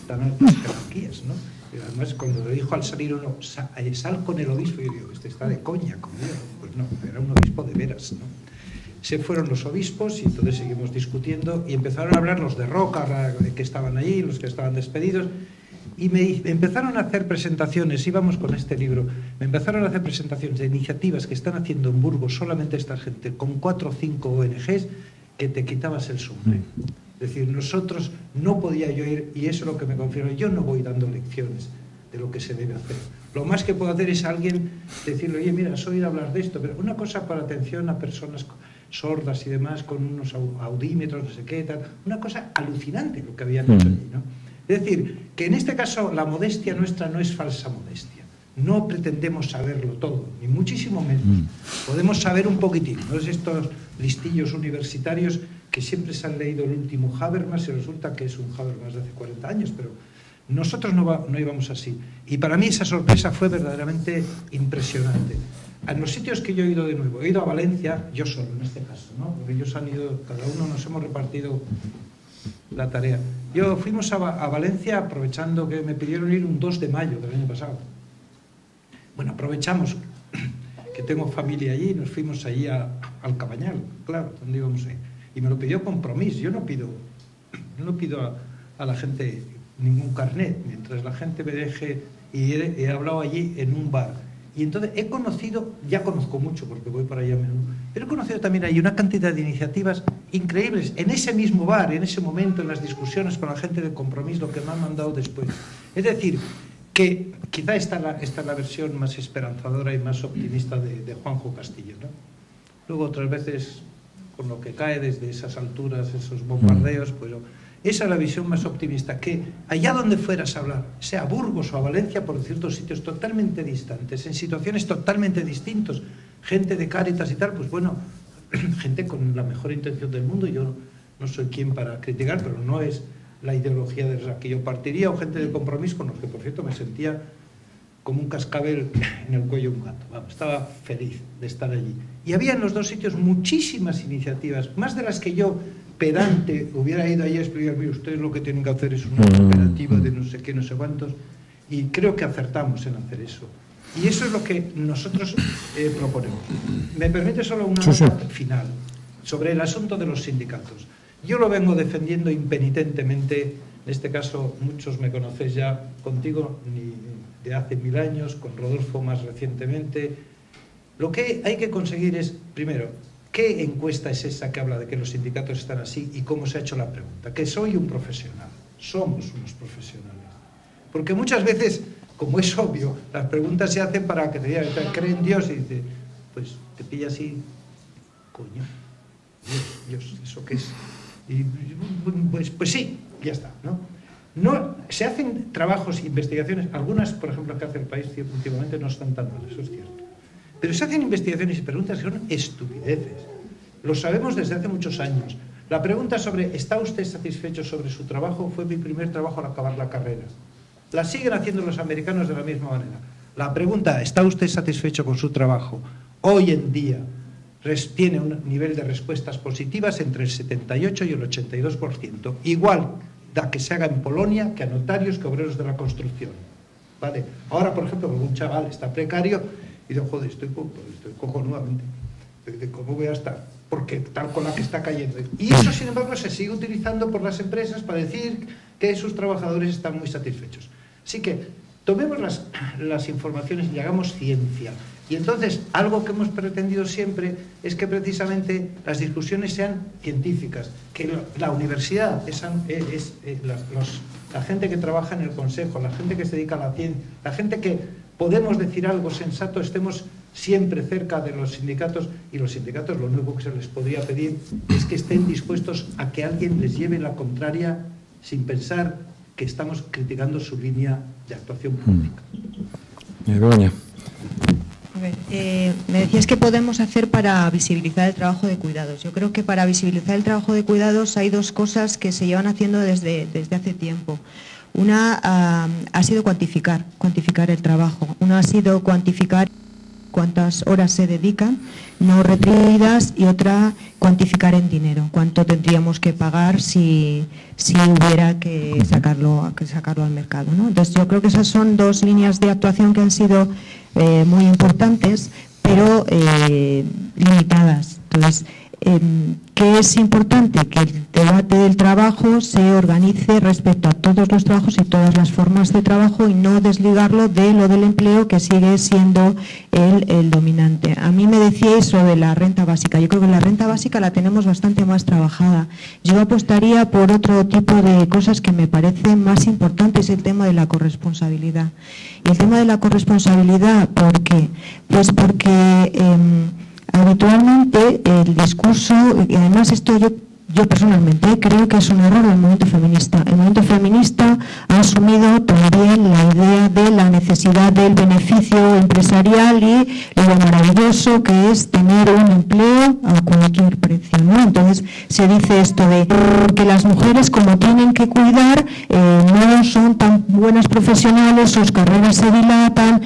Speaker 2: tan altas jerarquías, ¿no? Y además, cuando le dijo al salir uno, sal con el obispo, yo digo, este está de coña conmigo. Pues no, era un obispo de veras, ¿no? Se fueron los obispos y entonces seguimos discutiendo y empezaron a hablar los de Roca, que estaban allí, los que estaban despedidos. Y me empezaron a hacer presentaciones, íbamos con este libro, me empezaron a hacer presentaciones de iniciativas que están haciendo en Burgos solamente esta gente, con 4 o 5 ONGs, que te quitabas el sombrero. Es decir, nosotros no podía yo ir, y eso es lo que me confirma, yo no voy dando lecciones de lo que se debe hacer. Lo más que puedo hacer es a alguien decirle, oye, mira, has oído hablar de esto, pero una cosa para atención a personas sordas y demás, con unos audímetros, no sé qué, tal, una cosa alucinante lo que habían hecho allí, ¿no? Es decir, que en este caso la modestia nuestra no es falsa modestia. No pretendemos saberlo todo, ni muchísimo menos. Podemos saber un poquitín. No es estos listillos universitarios que siempre se han leído el último Habermas y resulta que es un Habermas de hace 40 años, pero nosotros no íbamos así. Y para mí esa sorpresa fue verdaderamente impresionante. En los sitios que yo he ido de nuevo, he ido a Valencia, yo solo en este caso, ¿no? Porque ellos han ido, cada uno nos hemos repartido la tarea. Fuimos a Valencia aprovechando que me pidieron ir un 2 de mayo del año pasado. Bueno, aprovechamos que tengo familia allí y nos fuimos allí al Cabañal, claro, donde íbamos ahí. Y me lo pidió Compromís. Yo no pido a la gente ningún carnet, mientras la gente me deje, y he hablado allí en un bar. Y entonces he conocido, ya conozco mucho porque voy para allá a menudo, pero he conocido también ahí una cantidad de iniciativas increíbles en ese mismo bar, en ese momento, en las discusiones con la gente de Compromís, lo que me han mandado después. Es decir, que quizá esta es la versión más esperanzadora y más optimista de Juanjo Castillo, ¿no? Luego otras veces, con lo que cae desde esas alturas, esos bombardeos, pues esa es la visión más optimista, que allá donde fueras a hablar, sea a Burgos o a Valencia, por ciertos sitios totalmente distantes, en situaciones totalmente distintas, gente de Cáritas y tal, pues bueno, gente con la mejor intención del mundo, yo no soy quien para criticar, pero no es la ideología de la que yo partiría, o gente de Compromís con los que, por cierto, me sentía como un cascabel en el cuello de un gato. Vamos, estaba feliz de estar allí. Y había en los dos sitios muchísimas iniciativas, más de las que yo, pedante, hubiera ido allí a explicar: mire, ustedes lo que tienen que hacer es una cooperativa de no sé qué, no sé cuántos, y creo que acertamos en hacer eso. Y eso es lo que nosotros proponemos. Me permite solo una nota final sobre el asunto de los sindicatos. Yo lo vengo defendiendo impenitentemente, en este caso muchos me conocéis ya, contigo de hace 1000 años, con Rodolfo más recientemente. Lo que hay que conseguir es, primero, ¿qué encuesta es esa que habla de que los sindicatos están así y cómo se ha hecho la pregunta? Que soy un profesional, somos unos profesionales. Porque muchas veces, como es obvio, las preguntas se hacen para que te digan, ¿cree en Dios? Y dice, pues te pilla así, coño, Dios, ¿eso qué es? Y pues sí, ya está, ¿no? No, se hacen trabajos, investigaciones, algunas, por ejemplo, que hace el país últimamente no están tan mal, eso es cierto. Pero se hacen investigaciones y preguntas que son estupideces. Lo sabemos desde hace muchos años. La pregunta sobre ¿está usted satisfecho sobre su trabajo? Fue mi primer trabajo al acabar la carrera. La siguen haciendo los americanos de la misma manera. La pregunta ¿está usted satisfecho con su trabajo? Hoy en día tiene un nivel de respuestas positivas entre el 78 y el 82%. Igual da que se haga en Polonia que a notarios que obreros de la construcción. ¿Vale? Ahora, por ejemplo, un chaval está precario y digo, joder, estoy cojonudamente. ¿Cómo voy a estar? Porque tal con la que está cayendo. Y eso, sin embargo, se sigue utilizando por las empresas para decir que sus trabajadores están muy satisfechos. Así que tomemos las informaciones y hagamos ciencia. Y entonces, algo que hemos pretendido siempre es que precisamente las discusiones sean científicas, que la universidad, la gente que trabaja en el consejo, la gente que se dedica a la ciencia, la gente que podemos decir algo sensato, estemos siempre cerca de los sindicatos, y los sindicatos lo único que se les podría pedir es que estén dispuestos a que alguien les lleve la contraria sin pensar que estamos criticando su línea de actuación pública.
Speaker 1: Begoña.
Speaker 5: Me decías qué podemos hacer para visibilizar el trabajo de cuidados. Yo creo que para visibilizar el trabajo de cuidados hay dos cosas que se llevan haciendo desde hace tiempo. Una ha sido cuantificar el trabajo. Una ha sido cuantificar cuántas horas se dedican, no retribuidas, y otra, cuantificar en dinero. Cuánto tendríamos que pagar si hubiera que sacarlo al mercado, ¿no? Entonces, yo creo que esas son dos líneas de actuación que han sido muy importantes, pero limitadas. Entonces, ¿qué es importante? Que el debate del trabajo se organice respecto a todos los trabajos y todas las formas de trabajo, y no desligarlo de lo del empleo, que sigue siendo el dominante. A mí me decíais lo de la renta básica. Yo creo que la renta básica la tenemos bastante más trabajada. Yo apostaría por otro tipo de cosas que me parecen más importantes, el tema de la corresponsabilidad. Y el tema de la corresponsabilidad, ¿por qué? Pues porque habitualmente el discurso, y además esto yo personalmente creo que es un error del movimiento feminista. El movimiento feminista ha asumido también la idea de la necesidad del beneficio empresarial y lo maravilloso que es tener un empleo a cualquier precio, ¿no? Entonces se dice esto de que las mujeres, como tienen que cuidar, no son tan buenas profesionales, sus carreras se dilatan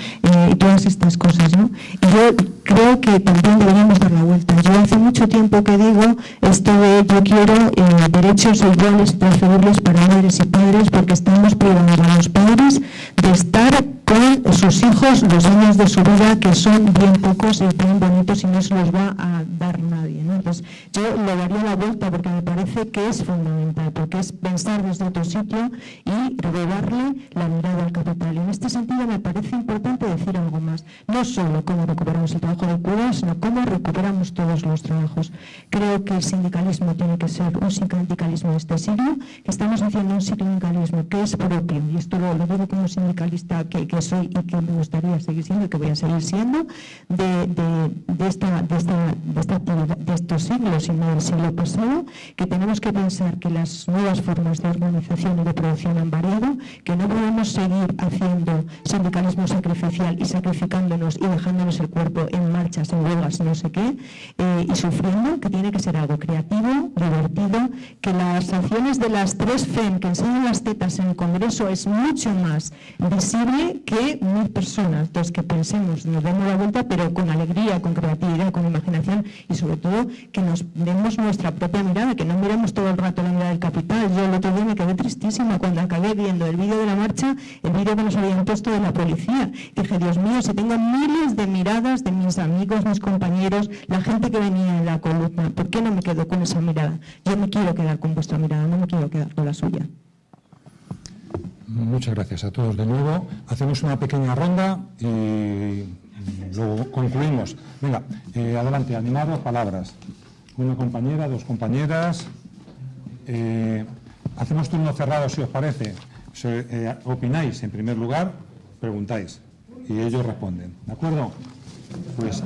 Speaker 5: y todas estas cosas, ¿no? Y yo creo que también deberíamos dar la vuelta. Yo hace mucho mucho tiempo que digo esto de yo quiero derechos iguales transferibles para madres y padres, porque estamos privando a los padres de estar con sus hijos los años de su vida, que son bien pocos y tan bonitos, y no se los va a dar nadie, ¿no? Entonces, yo le daría la vuelta, porque me parece que es fundamental, porque es pensar desde otro sitio y robarle la mirada al capital. Y en este sentido me parece importante decir algo más. No solo cómo recuperamos el trabajo de cuidados, sino cómo recuperamos todos los trabajos. Creo que el sindicalismo tiene que ser un sindicalismo de este siglo, que estamos haciendo un sindicalismo que es propio, y esto lo digo como sindicalista que soy y que me gustaría seguir siendo y que voy a seguir siendo, de esta actividad, de estos siglos y no del siglo pasado, que tenemos que pensar que las nuevas formas de organización y de producción han variado, que no podemos seguir haciendo sindicalismo sacrificial y sacrificándonos y dejándonos el cuerpo en marchas, en huelgas, no sé qué, y sufriendo, que tiene que ser algo creativo, divertido, que las acciones de las 3 FEM que enseñan las tetas en el Congreso es mucho más visible que 1000 personas. Entonces, que pensemos, nos demos la vuelta, pero con alegría, con creatividad, con imaginación, y sobre todo que nos demos nuestra propia mirada, que no miremos todo el rato la mirada del capital. Yo el otro día me quedé tristísima cuando acabé viendo el vídeo de la marcha, el vídeo que nos habían puesto de la policía. Dije, Dios mío, si tengo miles de miradas de mis amigos, mis compañeros, la gente que venía en la columna, ¿por qué no me quedo con esa mirada? Yo me quiero quedar con vuestra mirada, no me quiero quedar con la suya.
Speaker 1: Muchas gracias a todos de nuevo. Hacemos una pequeña ronda y luego concluimos. Venga, adelante, animados, palabras. Una compañera, 2 compañeras. Hacemos turno cerrado, si os parece. Opináis en primer lugar, preguntáis y ellos responden. ¿De acuerdo? Pues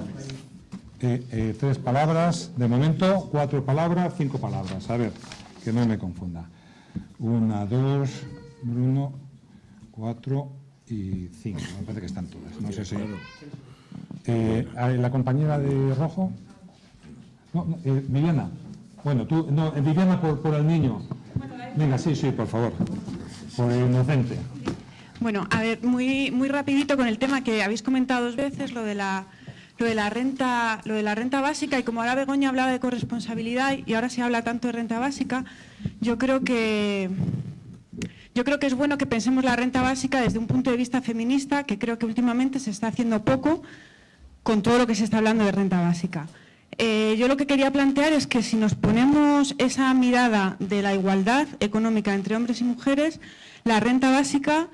Speaker 1: 3 palabras de momento, 4 palabras, 5 palabras. A ver, que no me confunda. 1, 2, Bruno, 4 y 5. Me parece que están todas. No sé si. La compañera de rojo. No, Viviana. Bueno, tú, no, Viviana por el niño. Venga, sí, por favor. Por el inocente.
Speaker 6: Bueno, a ver, muy rapidito con el tema que habéis comentado 2 veces, lo de la renta básica, y como ahora Begoña hablaba de corresponsabilidad y ahora se habla tanto de renta básica, yo creo que es bueno que pensemos la renta básica desde un punto de vista feminista, que creo que últimamente se está haciendo poco con todo lo que se está hablando de renta básica. Yo lo que quería plantear es que si nos ponemos esa mirada de la igualdad económica entre hombres y mujeres, la renta básica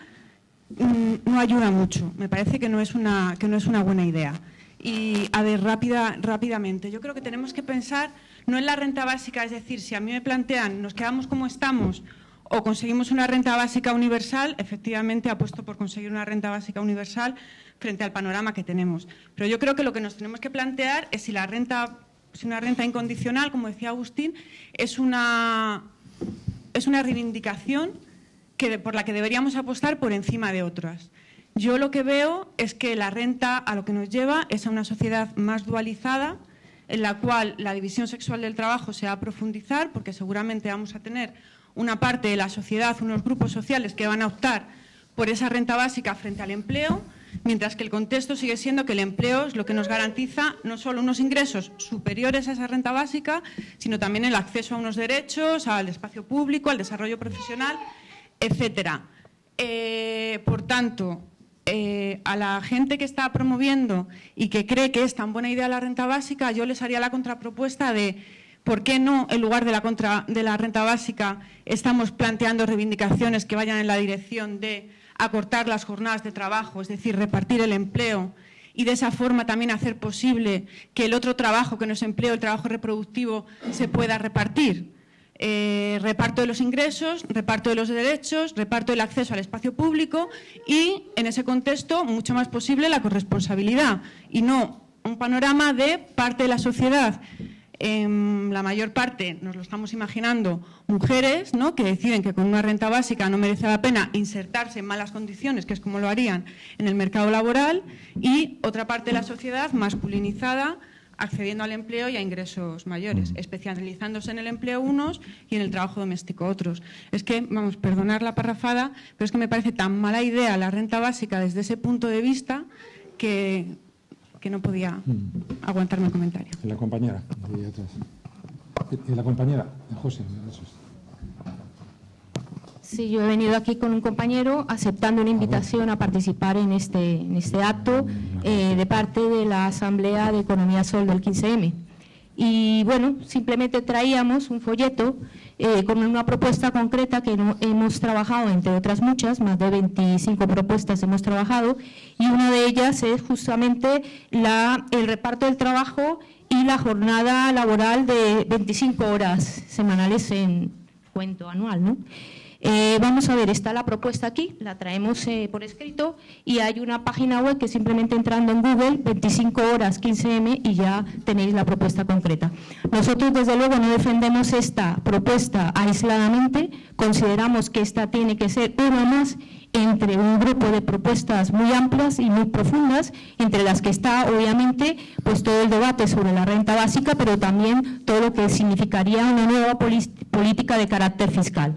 Speaker 6: no ayuda mucho. Me parece que no es una buena idea. Y, a ver, rápidamente, yo creo que tenemos que pensar no en la renta básica, es decir, si a mí me plantean nos quedamos como estamos o conseguimos una renta básica universal, efectivamente apuesto por conseguir una renta básica universal frente al panorama que tenemos. Pero yo creo que lo que nos tenemos que plantear es si una renta incondicional, como decía Agustín, es una reivindicación por la que deberíamos apostar por encima de otras. Yo lo que veo es que la renta a lo que nos lleva es a una sociedad más dualizada, en la cual la división sexual del trabajo se va a profundizar, porque seguramente vamos a tener una parte de la sociedad, unos grupos sociales que van a optar por esa renta básica frente al empleo, mientras que el contexto sigue siendo que el empleo es lo que nos garantiza no solo unos ingresos superiores a esa renta básica, sino también el acceso a unos derechos, al espacio público, al desarrollo profesional, etcétera. Por tanto, a la gente que está promoviendo y que cree que es tan buena idea la renta básica, yo les haría la contrapropuesta de ¿por qué no, en lugar de la renta básica, estamos planteando reivindicaciones que vayan en la dirección de acortar las jornadas de trabajo, es decir, repartir el empleo y de esa forma también hacer posible que el otro trabajo que no es empleo, el trabajo reproductivo, se pueda repartir? Reparto de los ingresos, reparto de los derechos, reparto del acceso al espacio público y, en ese contexto, mucho más posible la corresponsabilidad y no un panorama de parte de la sociedad. La mayor parte, nos lo estamos imaginando, mujeres, ¿no?, que deciden que con una renta básica no merece la pena insertarse en malas condiciones, que es como lo harían en el mercado laboral, y otra parte de la sociedad masculinizada, accediendo al empleo y a ingresos mayores, especializándose en el empleo unos y en el trabajo doméstico otros. Es que, vamos, perdonar la parrafada, pero es que me parece tan mala idea la renta básica desde ese punto de vista que que no podía aguantarme el comentario.
Speaker 1: Y la compañera de atrás. Y la compañera de José. Eso es.
Speaker 7: Sí, yo he venido aquí con un compañero aceptando una invitación a participar en este acto de parte de la Asamblea de Economía Sol del 15M. Y bueno, simplemente traíamos un folleto con una propuesta concreta que hemos trabajado, entre otras muchas, más de 25 propuestas hemos trabajado, y una de ellas es justamente el reparto del trabajo y la jornada laboral de 25 horas semanales en cuento anual, ¿no? Vamos a ver, está la propuesta aquí, la traemos por escrito y hay una página web que simplemente entrando en Google, 25 horas 15M y ya tenéis la propuesta concreta. Nosotros desde luego no defendemos esta propuesta aisladamente, consideramos que esta tiene que ser una más entre un grupo de propuestas muy amplias y muy profundas, entre las que está obviamente pues todo el debate sobre la renta básica, pero también todo lo que significaría una nueva política de carácter fiscal.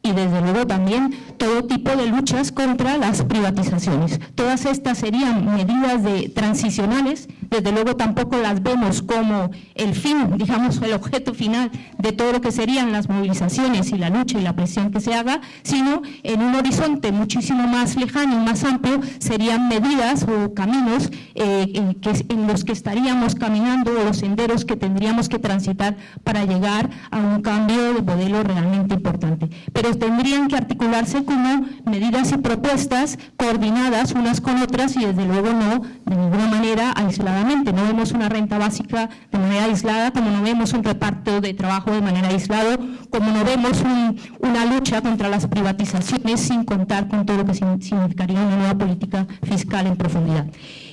Speaker 7: Y desde luego también todo tipo de luchas contra las privatizaciones. Todas estas serían medidas transicionales, desde luego tampoco las vemos como el fin, digamos, el objeto final de todo lo que serían las movilizaciones y la lucha y la presión que se haga, sino en un horizonte muchísimo más lejano y más amplio serían medidas o caminos en los que estaríamos caminando o los senderos que tendríamos que transitar para llegar a un cambio de modelo realmente importante. Pero tendrían que articularse como medidas y propuestas coordinadas unas con otras y desde luego no de ninguna manera aisladamente. No vemos una renta básica de manera aislada, como no vemos un reparto de trabajo de manera aislado, como no vemos una lucha contra las privatizaciones sin contar con todo lo que significaría una nueva política fiscal en profundidad.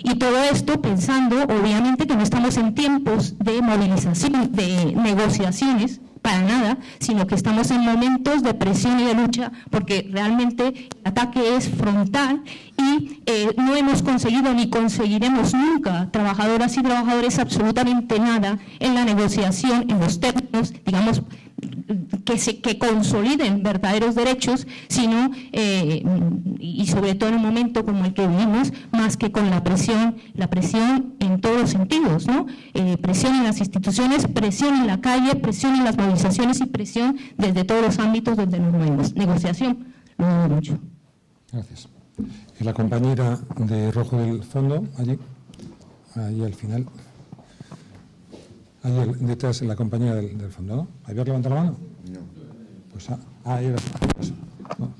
Speaker 7: Y todo esto pensando obviamente que no estamos en tiempos de movilización, de negociaciones, para nada, sino que estamos en momentos de presión y de lucha porque realmente el ataque es frontal y no hemos conseguido ni conseguiremos nunca, trabajadoras y trabajadores, absolutamente nada en la negociación, en los términos, digamos, que consoliden verdaderos derechos, sino, y sobre todo en un momento como el que vivimos, más que con la presión en todos los sentidos, ¿no? Presión en las instituciones, presión en la calle, presión en las movilizaciones y presión desde todos los ámbitos donde nos movemos. Negociación, lo dudo mucho.
Speaker 1: Gracias. Y la compañera de rojo del fondo, allí al final. Ahí detrás la compañera del fondo, ¿no? ¿Había levantado la mano?
Speaker 4: No.
Speaker 1: Pues ahí era. ¿No?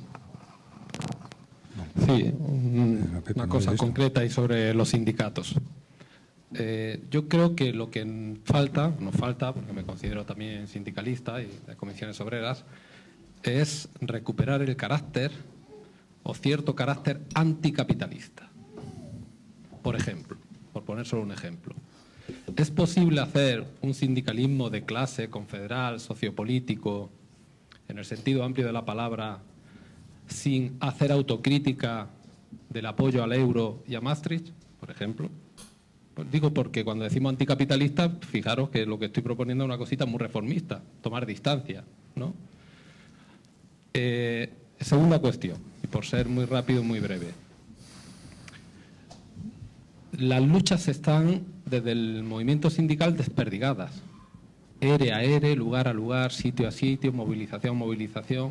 Speaker 8: Sí, una cosa concreta y sobre los sindicatos. Yo creo que lo que nos falta, porque me considero también sindicalista y de comisiones obreras, es recuperar el carácter o cierto carácter anticapitalista. Por ejemplo, por poner solo un ejemplo. ¿Es posible hacer un sindicalismo de clase, confederal, sociopolítico, en el sentido amplio de la palabra, sin hacer autocrítica del apoyo al euro y a Maastricht, por ejemplo? Pues digo porque cuando decimos anticapitalista, fijaros que lo que estoy proponiendo es una cosita muy reformista, tomar distancia, ¿no? Segunda cuestión, y por ser muy rápido, muy breve. Las luchas están desde el movimiento sindical desperdigadas. ERE a ERE, lugar a lugar, sitio a sitio, movilización a movilización.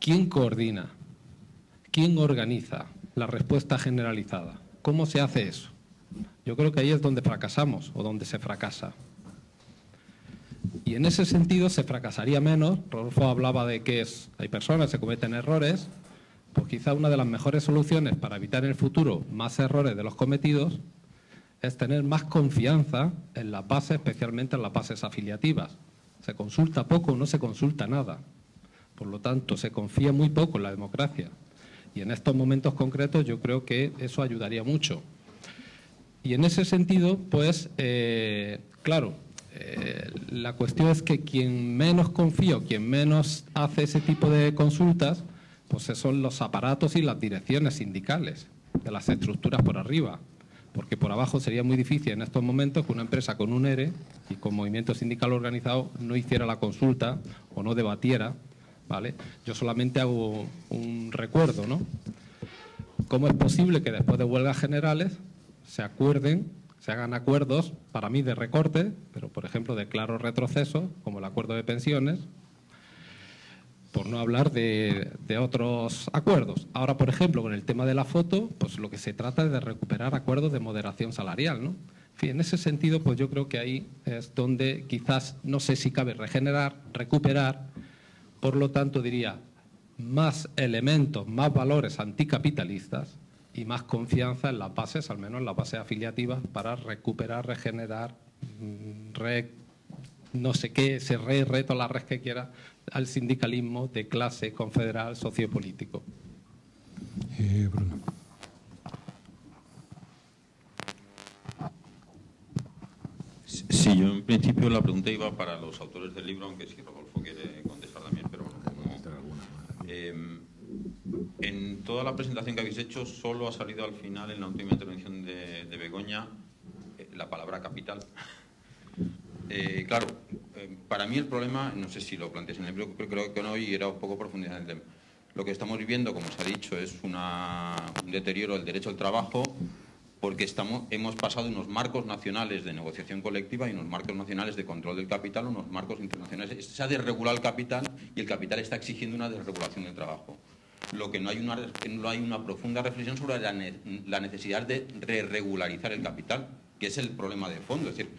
Speaker 8: ¿Quién coordina? ¿Quién organiza la respuesta generalizada? ¿Cómo se hace eso? Yo creo que ahí es donde fracasamos o donde se fracasa. Y en ese sentido se fracasaría menos. Rodolfo hablaba de que hay personas que cometen errores. Pues quizá una de las mejores soluciones para evitar en el futuro más errores de los cometidos es tener más confianza en las bases, especialmente en las bases afiliativas. Se consulta poco o no se consulta nada. Por lo tanto, se confía muy poco en la democracia. Y en estos momentos concretos yo creo que eso ayudaría mucho. Y en ese sentido, pues, claro, la cuestión es que quien menos confía o quien menos hace ese tipo de consultas, pues son los aparatos y las direcciones sindicales de las estructuras por arriba, porque por abajo sería muy difícil en estos momentos que una empresa con un ERE y con movimiento sindical organizado no hiciera la consulta o no debatiera, ¿vale? Yo solamente hago un recuerdo, ¿no? ¿Cómo es posible que después de huelgas generales se acuerden, se hagan acuerdos, para mí de recorte, pero por ejemplo de claro retroceso, como el acuerdo de pensiones, por no hablar de otros acuerdos. Ahora, por ejemplo, con el tema de la foto, pues lo que se trata es de recuperar acuerdos de moderación salarial, ¿no? En fin, en ese sentido, pues yo creo que ahí es donde quizás, no sé si cabe regenerar, recuperar, por lo tanto diría, más elementos, más valores anticapitalistas y más confianza en las bases, al menos en las bases afiliativas, para recuperar, regenerar, no sé qué, ese reto, la red que quiera, al sindicalismo de clase, confederal, sociopolítico.
Speaker 1: Bruno.
Speaker 9: Sí, yo en principio la pregunta iba para los autores del libro, aunque si Rodolfo quiere contestar también, pero no. En toda la presentación que habéis hecho solo ha salido al final, en la última intervención de Begoña, la palabra capital. Claro, para mí el problema, no sé si lo planteáis en el libro, creo que no, y era un poco profundizar en el tema. Lo que estamos viviendo, como se ha dicho, es un deterioro del derecho al trabajo, porque hemos pasado unos marcos nacionales de negociación colectiva y unos marcos nacionales de control del capital, unos marcos internacionales. Se ha desregulado el capital y el capital está exigiendo una desregulación del trabajo. Lo que no hay una profunda reflexión sobre la necesidad de re-regularizar el capital, que es el problema de fondo. Es decir,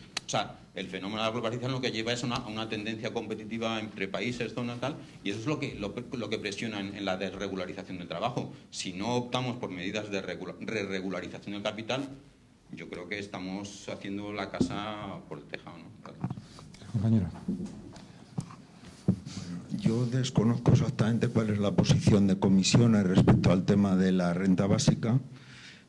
Speaker 9: el fenómeno de la globalización lo que lleva es a una tendencia competitiva entre países, zonas, tal, y eso es lo que presiona en la desregularización del trabajo. Si no optamos por medidas de re-regularización del capital, yo creo que estamos haciendo la casa por el tejado, ¿no?
Speaker 1: Compañero.
Speaker 10: Yo desconozco exactamente cuál es la posición de comisiones respecto al tema de la renta básica,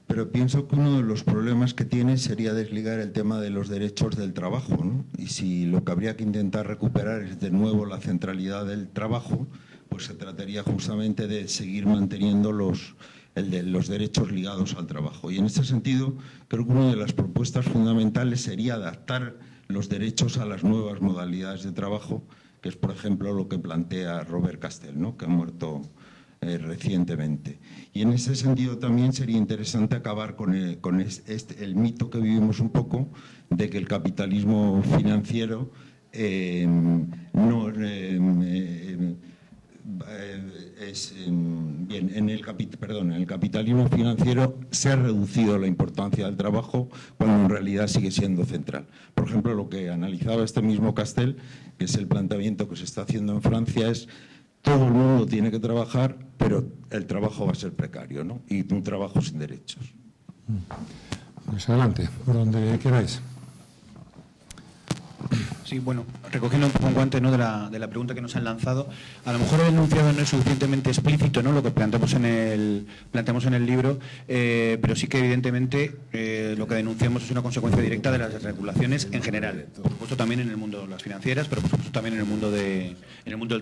Speaker 10: pero pienso que uno de los problemas que tiene sería desligar el tema de los derechos del trabajo, ¿no? Y si lo que habría que intentar recuperar es de nuevo la centralidad del trabajo, pues se trataría justamente de seguir manteniendo los derechos ligados al trabajo. Y en este sentido, creo que una de las propuestas fundamentales sería adaptar los derechos a las nuevas modalidades de trabajo, que es, por ejemplo, lo que plantea Robert Castell, ¿no? Que ha muerto recientemente. Y en ese sentido también sería interesante acabar con el mito que vivimos un poco de que el capitalismo financiero el capitalismo financiero se ha reducido la importancia del trabajo cuando en realidad sigue siendo central. Por ejemplo, lo que analizaba este mismo Castell, que es el planteamiento que se está haciendo en Francia, es todo el mundo tiene que trabajar, pero el trabajo va a ser precario, ¿no? Y un trabajo sin derechos.
Speaker 1: Pues adelante, por donde queráis.
Speaker 3: Sí, bueno, recogiendo un poco un guante, ¿no?, de la pregunta que nos han lanzado, a lo mejor el enunciado no es suficientemente explícito, ¿no?, lo que planteamos en el libro, pero sí que evidentemente lo que denunciamos es una consecuencia directa de las desregulaciones en general, por supuesto también en el mundo de las financieras, pero por supuesto también en el mundo del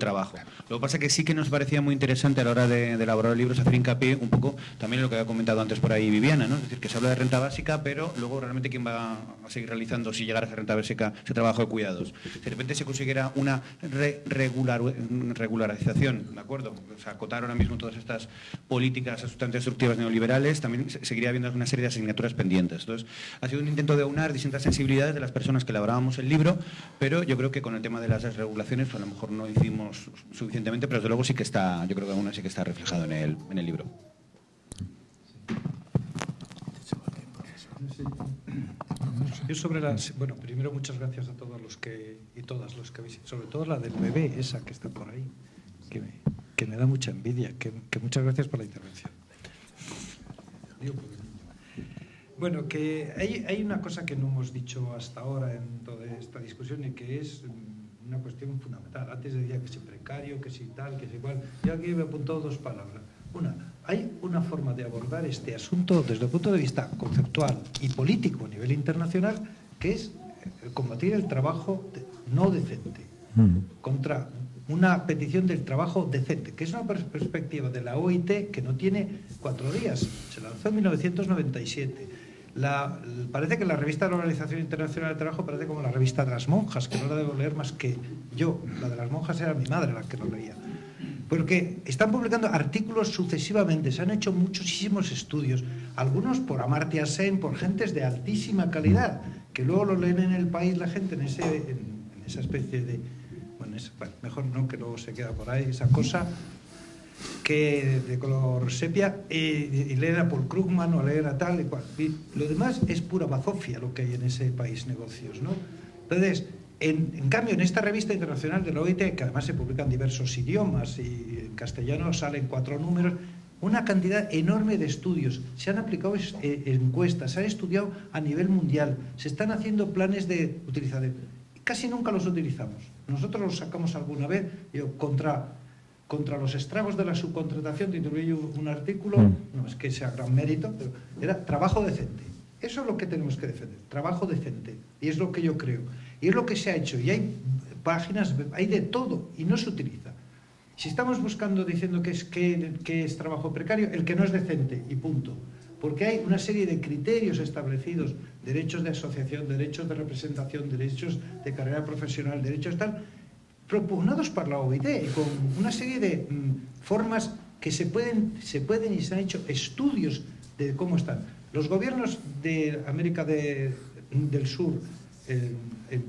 Speaker 3: trabajo. Lo que pasa es que sí que nos parecía muy interesante a la hora de elaborar el libro hacer hincapié un poco también en lo que había comentado antes por ahí Viviana, ¿no? Es decir, que se habla de renta básica, pero luego realmente quién va a seguir realizando, si llegara a esa renta básica, ese trabajo de cuidados. Si de repente se consiguiera una regularización, ¿de acuerdo? O sea, acotar ahora mismo todas estas políticas absolutamente destructivas neoliberales, también seguiría habiendo una serie de asignaturas pendientes. Entonces, ha sido un intento de aunar distintas sensibilidades de las personas que elaborábamos el libro, pero yo creo que con el tema de las desregulaciones a lo mejor no hicimos suficientemente, pero desde luego sí que está, yo creo que aún así que está reflejado en el libro.
Speaker 2: Yo sobre bueno, primero muchas gracias a todos los que y todas los que habéis, sobre todo la del bebé, esa que está por ahí, que me da mucha envidia, que muchas gracias por la intervención. Bueno, que hay una cosa que no hemos dicho hasta ahora en toda esta discusión y que es una cuestión fundamental. Antes decía que si precario, que si tal, que si igual. Yo aquí me he apuntado dos palabras. Una, hay una forma de abordar este asunto desde el punto de vista conceptual y político a nivel internacional, que es combatir el trabajo no decente, contra una petición del trabajo decente, que es una perspectiva de la OIT que no tiene 4 días, se lanzó en 1997. Parece que la revista de la Organización Internacional del Trabajo parece como la revista de las monjas, que no la debo leer más que yo. La de las monjas era mi madre la que lo leía. porque están publicando artículos sucesivamente, se han hecho muchísimos estudios, algunos por Amartya Sen, por gentes de altísima calidad, que luego lo leen en El País la gente en esa especie de... Bueno, mejor no, que luego se queda por ahí esa cosa que de color sepia, y leen a Paul Krugman o leen a tal y cual. Y lo demás es pura bazofia lo que hay en ese país, negocios, ¿no? Entonces, en cambio, en esta revista internacional de la OIT, que además se publica en diversos idiomas y en castellano salen 4 números, una cantidad enorme de estudios, se han aplicado encuestas, se han estudiado a nivel mundial, se están haciendo planes de utilización. Casi nunca los utilizamos. Nosotros los sacamos alguna vez, contra los estragos de la subcontratación, titulé un artículo, no es que sea gran mérito, pero era trabajo decente. Eso es lo que tenemos que defender, trabajo decente. Y es lo que yo creo. Y es lo que se ha hecho. Y hay páginas, hay de todo, y no se utiliza. Si estamos buscando, diciendo que es trabajo precario, el que no es decente, y punto. Porque hay una serie de criterios establecidos, derechos de asociación, derechos de representación, derechos de carrera profesional, derechos tal, propugnados por la OIT, con una serie de formas que se pueden y se han hecho estudios de cómo están. Los gobiernos de América del Sur, en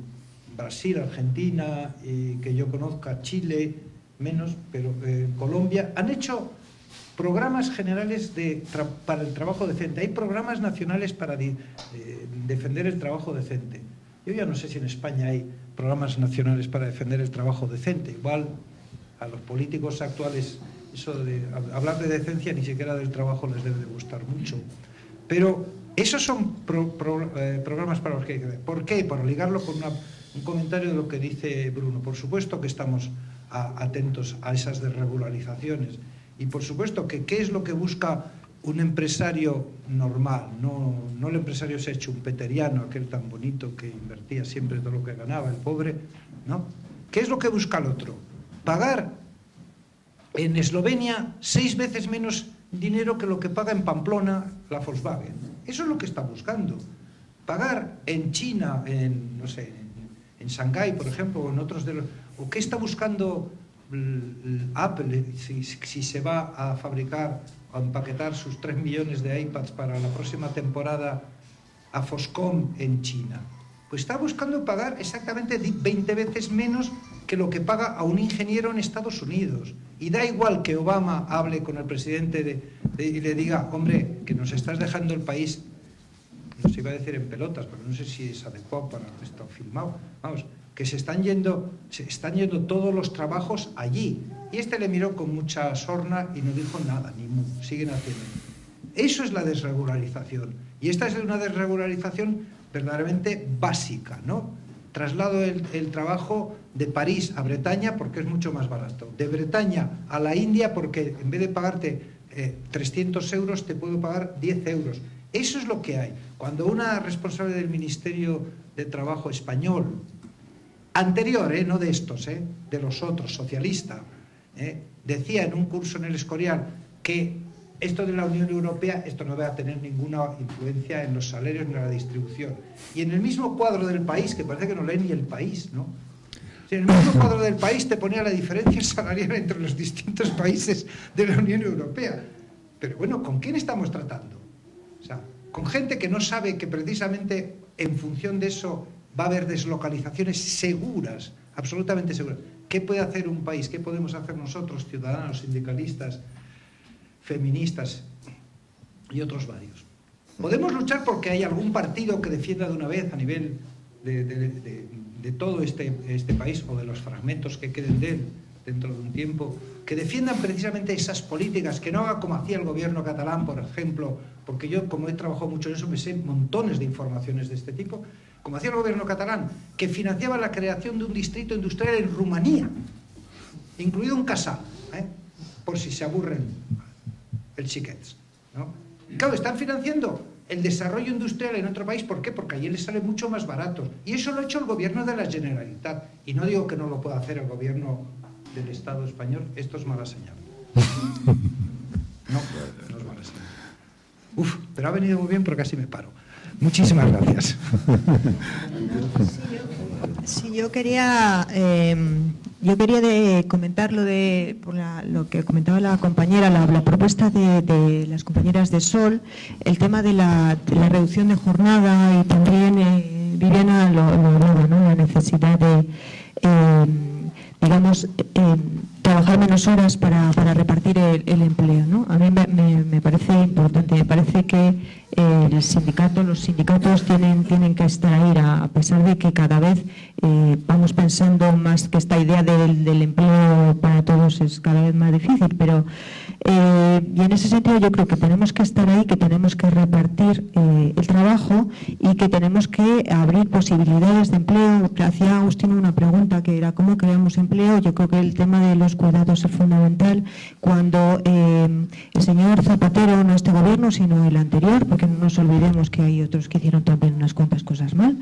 Speaker 2: Brasil, Argentina, y que yo conozca, Chile, menos, pero Colombia, han hecho programas generales para el trabajo decente. Hay programas nacionales para defender el trabajo decente. Yo ya no sé si en España hay programas nacionales para defender el trabajo decente. Igual a los políticos actuales eso de hablar de decencia ni siquiera del trabajo les debe de gustar mucho. Pero esos son programas para los que hay que ver. ¿Por qué? Para ligarlo con un comentario de lo que dice Bruno. Por supuesto que estamos atentos a esas desregularizaciones. Y por supuesto que qué es lo que busca un empresario normal, no el empresario se ha hecho un peteriano, aquel tan bonito que invertía siempre todo lo que ganaba, el pobre, ¿no? ¿Qué es lo que busca el otro? Pagar en Eslovenia 6 veces menos dinero que lo que paga en Pamplona la Volkswagen. Eso es lo que está buscando. Pagar en China, no sé, en Shanghái, por ejemplo, o en otros de los... ¿O qué está buscando Apple si se va a fabricar o a empaquetar sus 3 millones de iPads para la próxima temporada a Foxconn en China? Pues está buscando pagar exactamente 20 veces menos que lo que paga a un ingeniero en Estados Unidos. Y da igual que Obama hable con el presidente y le diga, hombre, que nos estás dejando el país, no se iba a decir en pelotas, pero no sé si es adecuado para esto filmado, vamos, que se están yendo todos los trabajos allí. Y este le miró con mucha sorna y no dijo nada, ni mu, siguen haciendo. Eso es la desregularización. Y esta es una desregularización verdaderamente básica, ¿no? Traslado el trabajo de París a Bretaña porque es mucho más barato. De Bretaña a la India porque en vez de pagarte 300 euros te puedo pagar 10 euros. Eso es lo que hay. Cuando una responsable del Ministerio de Trabajo español, anterior, no de estos, de los otros, socialista, decía en un curso en el Escorial que esto de la Unión Europea, esto no va a tener ninguna influencia en los salarios ni en la distribución. Y en el mismo cuadro del País, que parece que no lee ni el País, ¿no? Si en el mismo cuadro del País te ponía la diferencia salarial entre los distintos países de la Unión Europea. Pero bueno, ¿con quién estamos tratando? O sea, con gente que no sabe que precisamente en función de eso va a haber deslocalizaciones seguras, absolutamente seguras. ¿Qué puede hacer un país? ¿Qué podemos hacer nosotros, ciudadanos, sindicalistas, feministas y otros varios? Podemos luchar porque hay algún partido que defienda de una vez a nivel de todo este país o de los fragmentos que queden de él dentro de un tiempo, que defiendan precisamente esas políticas, que no haga como hacía el gobierno catalán, por ejemplo, porque yo, como he trabajado mucho en eso, me sé montones de informaciones de este tipo, como hacía el gobierno catalán, que financiaba la creación de un distrito industrial en Rumanía, incluido un casal, por si se aburren el xiquets, ¿no? Claro, están financiando el desarrollo industrial en otro país. ¿Por qué? Porque allí les sale mucho más barato. Y eso lo ha hecho el gobierno de la Generalitat. Y no digo que no lo pueda hacer el gobierno del Estado español. Esto es mala señal. No es mala señal. Uf, pero ha venido muy bien porque casi me paro. Muchísimas gracias.
Speaker 5: Sí, yo quería Yo quería comentar lo que comentaba la compañera, la propuesta de las compañeras de Sol, el tema de la reducción de jornada, y también Viviana lo hablaba, ¿no? La necesidad de, trabajar menos horas para repartir el empleo, ¿no? A mí me parece importante, me parece que los sindicatos tienen que estar ahí, a pesar de que cada vez vamos pensando más que esta idea del empleo para todos es cada vez más difícil, pero y en ese sentido yo creo que tenemos que estar ahí, que tenemos que repartir el trabajo y que tenemos que abrir posibilidades de empleo. Hacía Agustín una pregunta que era ¿cómo creamos empleo? Yo creo que el tema de los cuidados es fundamental. Cuando el señor Zapatero, no este gobierno sino el anterior, porque no nos olvidemos que hay otros que hicieron también unas cuantas cosas mal,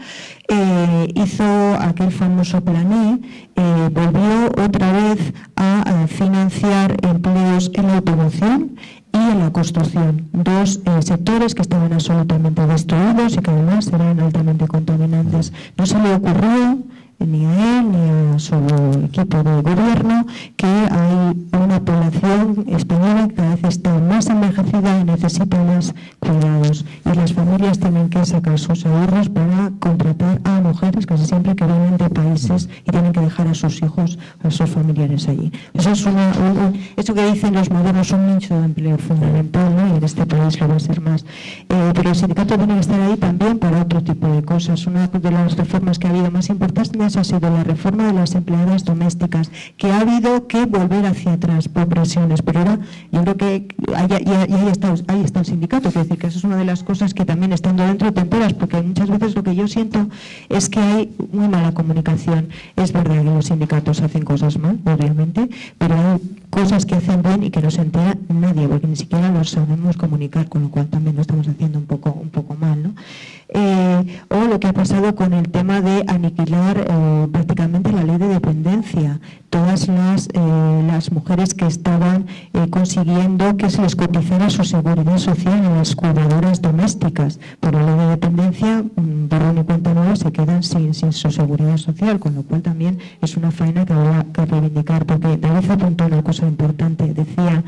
Speaker 5: hizo aquel famoso Plan E, volvió otra vez a financiar empleos en la automoción y en la construcción, dos sectores que estaban absolutamente destruidos y que además eran altamente contaminantes. No se le ocurrió ni a él ni a su equipo de gobierno que hay una población española que cada vez está más envejecida y necesita más cuidados, y las familias tienen que sacar sus ahorros para contratar a mujeres casi siempre que vienen de países y tienen que dejar a sus hijos, a sus familiares allí. Eso es eso que dicen los modernos, un nicho de empleo fundamental, ¿no? Y en este país lo va a ser más, pero el sindicato tiene que estar ahí también para otro tipo de cosas. Una de las reformas que ha habido más importantes ha sido la reforma de las empleadas domésticas, que ha habido que volver hacia atrás por presiones, pero ahora yo creo que ahí está el sindicato. Quiero decir que eso es una de las cosas que también estando dentro te enteras, porque muchas veces lo que yo siento es que hay muy mala comunicación. Es verdad que los sindicatos hacen cosas mal, obviamente, pero hay cosas que hacen bien y que no se entera nadie, porque ni siquiera los sabemos comunicar, con lo cual también lo estamos haciendo un poco mal, ¿no? O lo que ha pasado con el tema de aniquilar prácticamente la ley de dependencia. Todas las mujeres que estaban consiguiendo que se les cotizara su seguridad social a las cuidadoras domésticas por la ley de dependencia, borrón y cuenta nueva, se quedan sin su seguridad social, con lo cual también es una faena que habrá que reivindicar, porque David apuntó una cosa importante, decía,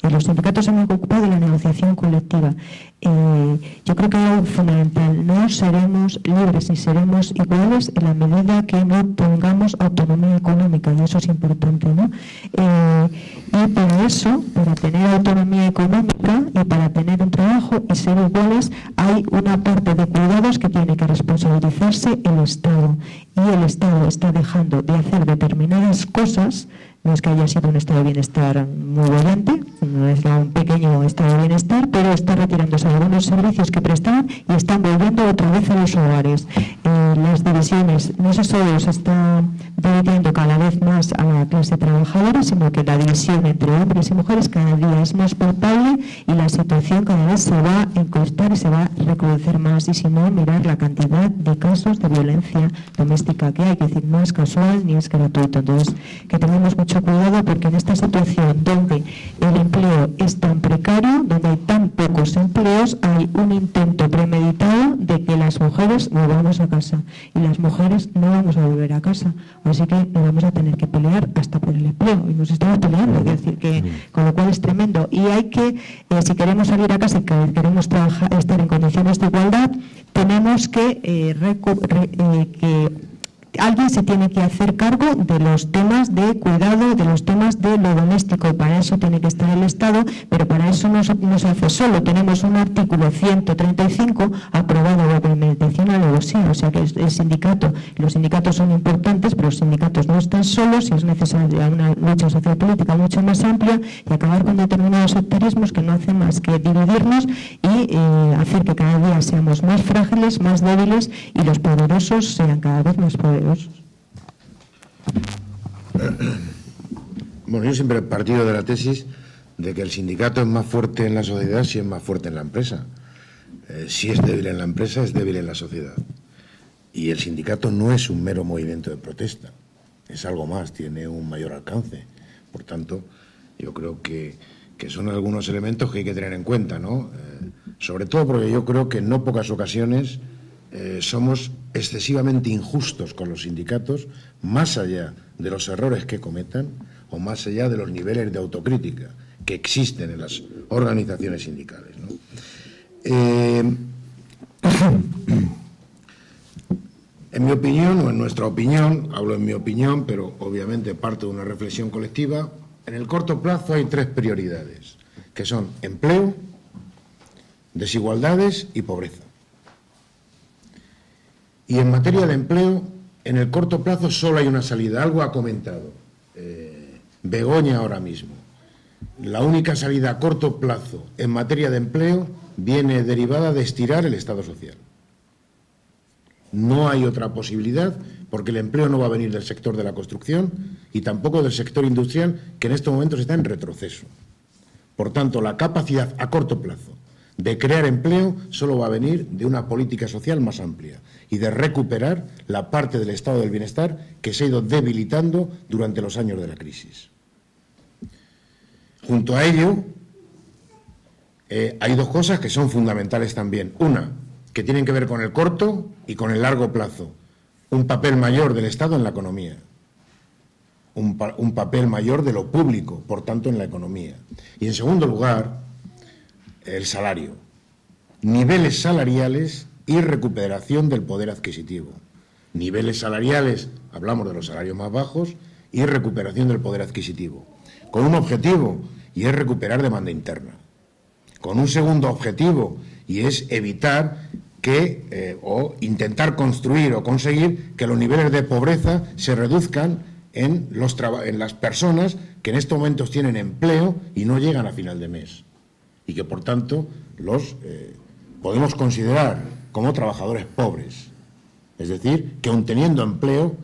Speaker 5: los sindicatos se han ocupado de la negociación colectiva. Yo creo que es algo fundamental, no seremos libres ni seremos iguales en la medida que no tengamos autonomía económica, y eso es importante, ¿no? Y para eso, para tener autonomía económica y para tener un trabajo y ser iguales, hay una parte de cuidados que tiene que responsabilizarse el Estado, y el Estado está dejando de hacer determinadas cosas. No es que haya sido un estado de bienestar muy brillante, no es un pequeño estado de bienestar, pero está retirándose de algunos servicios que prestaban y están volviendo otra vez a los hogares. Las divisiones, no solo se está dividiendo cada vez más a la clase trabajadora, sino que la división entre hombres y mujeres cada día es más palpable y la situación cada vez se va a encortar y se va a recrudecer más. Y si no, mirar la cantidad de casos de violencia doméstica que hay, que decir, no es casual ni es gratuito. Entonces, que tengamos mucho cuidado, porque en esta situación donde el empleo es tan precario, donde hay tan pocos empleos, hay un intento premeditado de que las mujeres volvamos a casa, y las mujeres no vamos a volver a casa, así que nos vamos a tener que pelear hasta por el empleo, y nos estamos peleando, es decir, que con lo cual es tremendo, y hay que, si queremos salir a casa y que queremos estar en condiciones de igualdad, tenemos que alguien se tiene que hacer cargo de los temas de cuidado, de los temas de lo doméstico, y para eso tiene que estar el Estado, pero para eso no se hace solo. Tenemos un artículo 135 aprobado por meditación alevosía, o sea que el sindicato, los sindicatos son importantes, pero los sindicatos no están solos y es necesaria una lucha social política mucho más amplia y acabar con determinados sectarismos que no hacen más que dividirnos y hacer que cada día seamos más frágiles, más débiles, y los poderosos sean cada vez más poderosos.
Speaker 4: Bueno, yo siempre he partido de la tesis de que el sindicato es más fuerte en la sociedad si es más fuerte en la empresa. Si es débil en la empresa, es débil en la sociedad. Y el sindicato no es un mero movimiento de protesta, es algo más, tiene un mayor alcance. Por tanto, yo creo que son algunos elementos que hay que tener en cuenta, ¿no? Sobre todo porque yo creo que en no pocas ocasiones somos excesivamente injustos con los sindicatos, más allá de los errores que cometan o más allá de los niveles de autocrítica que existen en las organizaciones sindicales, ¿no? En mi opinión, o en nuestra opinión, hablo en mi opinión, pero obviamente parto de una reflexión colectiva, en el corto plazo hay 3 prioridades, que son empleo, desigualdades y pobreza. Y en materia de empleo, en el corto plazo solo hay una salida. Algo ha comentado Begoña ahora mismo. La única salida a corto plazo en materia de empleo viene derivada de estirar el Estado social. No hay otra posibilidad, porque el empleo no va a venir del sector de la construcción y tampoco del sector industrial, que en estos momentos está en retroceso. Por tanto, la capacidad a corto plazo de crear empleo solo va a venir de una política social más amplia y de recuperar la parte del estado del bienestar que se ha ido debilitando durante los años de la crisis. Junto a ello, hay 2 cosas que son fundamentales también. Una, que tienen que ver con el corto y con el largo plazo. Un papel mayor del Estado en la economía. Un papel mayor de lo público, por tanto, en la economía. Y, en segundo lugar, el salario. Niveles salariales y recuperación del poder adquisitivo. Niveles salariales, hablamos de los salarios más bajos, y recuperación del poder adquisitivo. Con un objetivo, y es recuperar demanda interna. Con un segundo objetivo, y es evitar que, o intentar construir o conseguir que los niveles de pobreza se reduzcan en las personas que en estos momentos tienen empleo y no llegan a final de mes. Y que, por tanto, los podemos considerar como trabajadores pobres. Es decir, que aun teniendo empleo,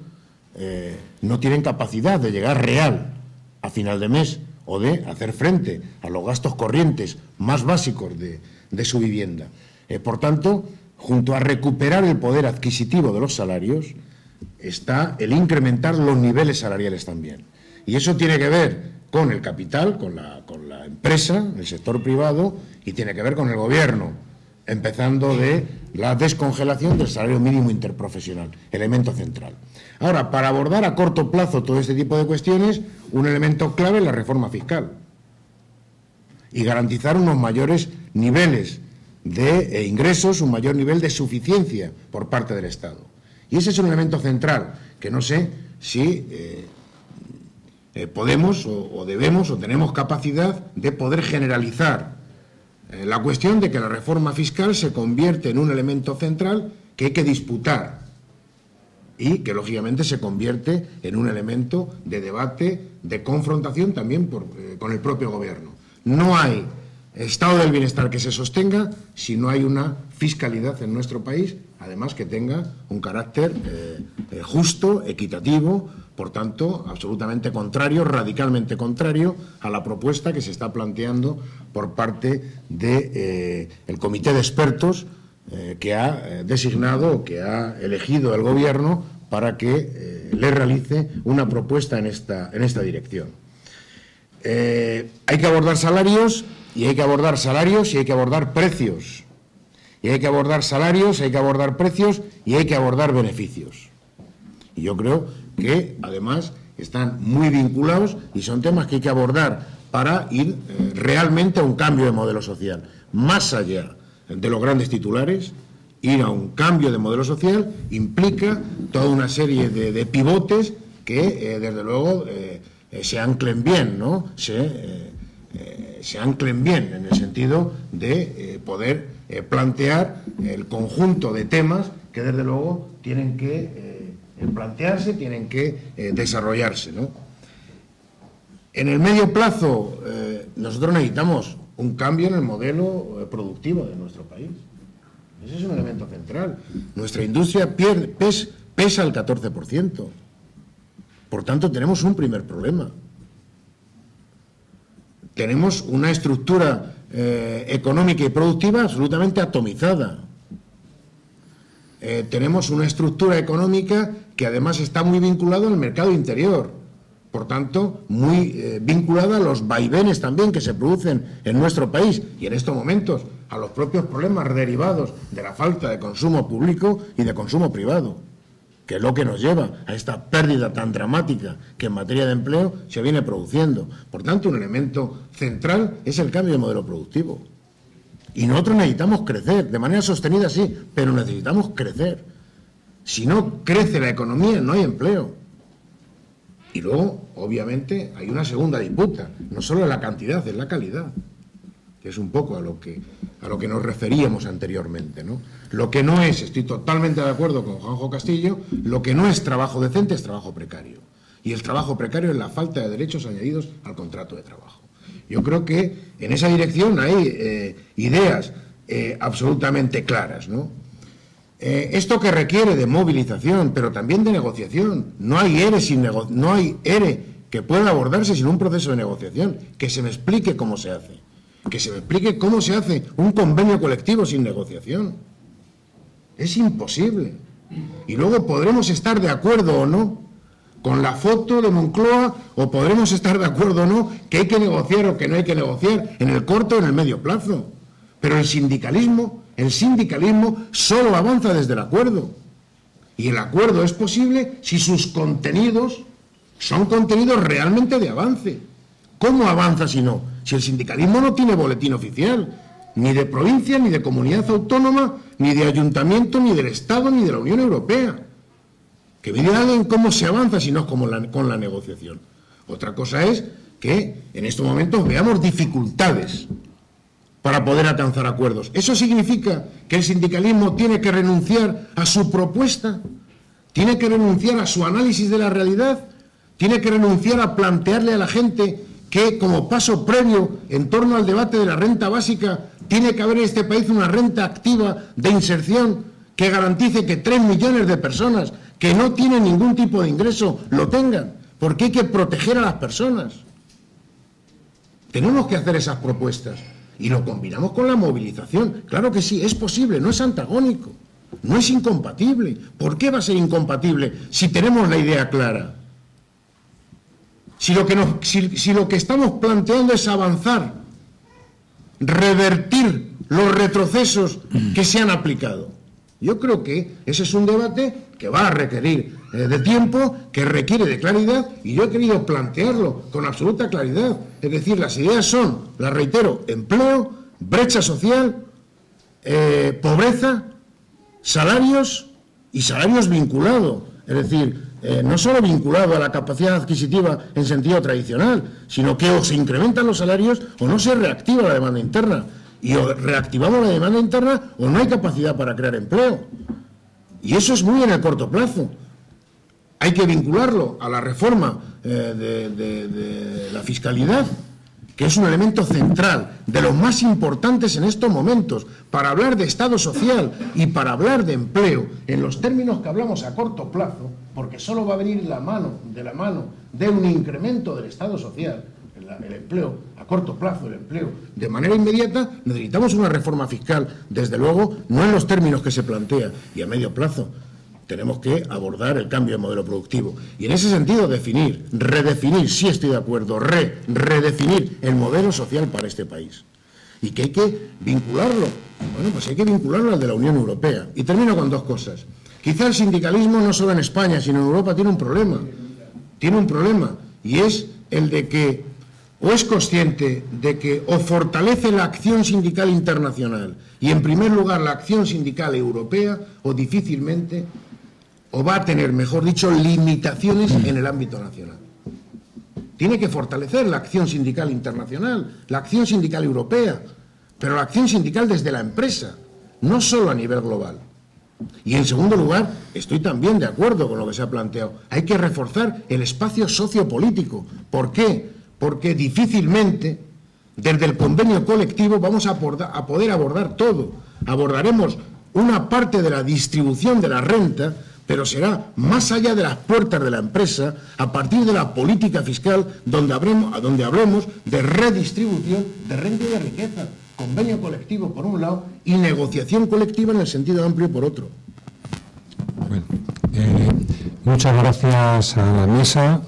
Speaker 4: no tienen capacidad de llegar real a final de mes o de hacer frente a los gastos corrientes más básicos de su vivienda. Por tanto, junto a recuperar el poder adquisitivo de los salarios, está el incrementar los niveles salariales también. Y eso tiene que ver con el capital, con la empresa, el sector privado, y tiene que ver con el gobierno, empezando de la descongelación del salario mínimo interprofesional, elemento central. Ahora, para abordar a corto plazo todo este tipo de cuestiones, un elemento clave es la reforma fiscal y garantizar unos mayores niveles de ingresos, un mayor nivel de suficiencia por parte del Estado. Y ese es un elemento central que no sé si podemos o debemos o tenemos capacidad de poder generalizar la cuestión de que la reforma fiscal se convierte en un elemento central que hay que disputar y que, lógicamente, se convierte en un elemento de debate, de confrontación también con el propio Gobierno. No hay estado del bienestar que se sostenga si no hay una fiscalidad en nuestro país, además que tenga un carácter justo, equitativo, por tanto, absolutamente contrario, radicalmente contrario a la propuesta que se está planteando por parte del comité de expertos que ha designado, que ha elegido el Gobierno para que le realice una propuesta en esta dirección. Hay que abordar salarios y hay que abordar salarios y hay que abordar precios. Y hay que abordar salarios, hay que abordar precios y hay que abordar beneficios. Y yo creo que, además, están muy vinculados y son temas que hay que abordar para ir realmente a un cambio de modelo social. Más allá de los grandes titulares, ir a un cambio de modelo social implica toda una serie de pivotes que, desde luego, se anclen bien, ¿no? Se anclen bien en el sentido de poder plantear el conjunto de temas que, desde luego, tienen que plantearse, tienen que desarrollarse, ¿no? En el medio plazo, nosotros necesitamos un cambio en el modelo productivo de nuestro país. Ese es un elemento central. Nuestra industria pesa el 14%. Por tanto, tenemos un primer problema. Tenemos una estructura económica y productiva absolutamente atomizada. Tenemos una estructura económica que además está muy vinculada al mercado interior, por tanto, muy vinculada a los vaivenes también que se producen en nuestro país. Y en estos momentos a los propios problemas derivados de la falta de consumo público y de consumo privado, que es lo que nos lleva a esta pérdida tan dramática que en materia de empleo se viene produciendo. Por tanto, un elemento central es el cambio de modelo productivo. Y nosotros necesitamos crecer, de manera sostenida sí, pero necesitamos crecer. Si no crece la economía, no hay empleo. Y luego, obviamente, hay una segunda disputa, no solo es la cantidad, es la calidad, que es un poco a lo que nos referíamos anteriormente, ¿no? Lo que no es, estoy totalmente de acuerdo con Juanjo Castillo, lo que no es trabajo decente es trabajo precario. Y el trabajo precario es la falta de derechos añadidos al contrato de trabajo. Yo creo que en esa dirección hay ideas absolutamente claras, ¿no? Esto que requiere de movilización, pero también de negociación. No hay ERE que pueda abordarse sin un proceso de negociación. Que se me explique cómo se hace. Que se me explique cómo se hace un convenio colectivo sin negociación. Es imposible. Y luego podremos estar de acuerdo o no con la foto de Moncloa, o podremos estar de acuerdo o no que hay que negociar o que no hay que negociar en el corto o en el medio plazo. Pero el sindicalismo solo avanza desde el acuerdo. Y el acuerdo es posible si sus contenidos son contenidos realmente de avance. ¿Cómo avanza si no? Si el sindicalismo no tiene boletín oficial, ni de provincia, ni de comunidad autónoma, ni de ayuntamiento, ni del Estado, ni de la Unión Europea. Que me digan cómo se avanza si no es con la negociación. Otra cosa es que en estos momentos veamos dificultades para poder alcanzar acuerdos. ¿Eso significa que el sindicalismo tiene que renunciar a su propuesta? ¿Tiene que renunciar a su análisis de la realidad? ¿Tiene que renunciar a plantearle a la gente que, como paso previo en torno al debate de la renta básica, tiene que haber en este país una renta activa de inserción que garantice que 3 millones de personas que no tienen ningún tipo de ingreso lo tengan? Porque hay que proteger a las personas. Tenemos que hacer esas propuestas. Y lo combinamos con la movilización. Claro que sí, es posible, no es antagónico, no es incompatible. ¿Por qué va a ser incompatible si tenemos la idea clara? Si lo que estamos planteando es avanzar, revertir los retrocesos que se han aplicado. Yo creo que ese es un debate que va a requerir de tiempo, que requiere de claridad, y yo he querido plantearlo con absoluta claridad. Es decir, las ideas son, las reitero, empleo, brecha social, pobreza, salarios y salarios vinculados. Es decir, no solo vinculado a la capacidad adquisitiva en sentido tradicional, sino que o se incrementan los salarios o no se reactiva la demanda interna. Y o reactivamos la demanda interna o no hay capacidad para crear empleo. Y eso es muy en el corto plazo. Hay que vincularlo a la reforma de la fiscalidad, que es un elemento central, de los más importantes en estos momentos, para hablar de Estado social y para hablar de empleo, en los términos que hablamos a corto plazo, porque solo va a venir de la mano de un incremento del Estado social. El empleo a corto plazo, el empleo de manera inmediata, necesitamos una reforma fiscal, desde luego, no en los términos que se plantea, y a medio plazo tenemos que abordar el cambio de modelo productivo. Y en ese sentido redefinir, sí estoy de acuerdo, redefinir el modelo social para este país. Y que hay que vincularlo, bueno, pues hay que vincularlo al de la Unión Europea. Y termino con dos cosas. Quizá el sindicalismo, no solo en España, sino en Europa, tiene un problema, y es el de que o es consciente de que o fortalece la acción sindical internacional y, en primer lugar, la acción sindical europea, o difícilmente, o va a tener, mejor dicho, limitaciones en el ámbito nacional. Tiene que fortalecer la acción sindical internacional, la acción sindical europea, pero la acción sindical desde la empresa, no solo a nivel global. Y, en segundo lugar, estoy también de acuerdo con lo que se ha planteado. Hay que reforzar el espacio sociopolítico. ¿Por qué? Porque difícilmente, desde el convenio colectivo, vamos a poder abordar todo. Abordaremos una parte de la distribución de la renta, pero será más allá de las puertas de la empresa, a partir de la política fiscal, donde hablemos de redistribución de renta y de riqueza. Convenio colectivo por un lado y negociación colectiva en el sentido amplio por otro.
Speaker 1: Bueno, muchas gracias a la mesa.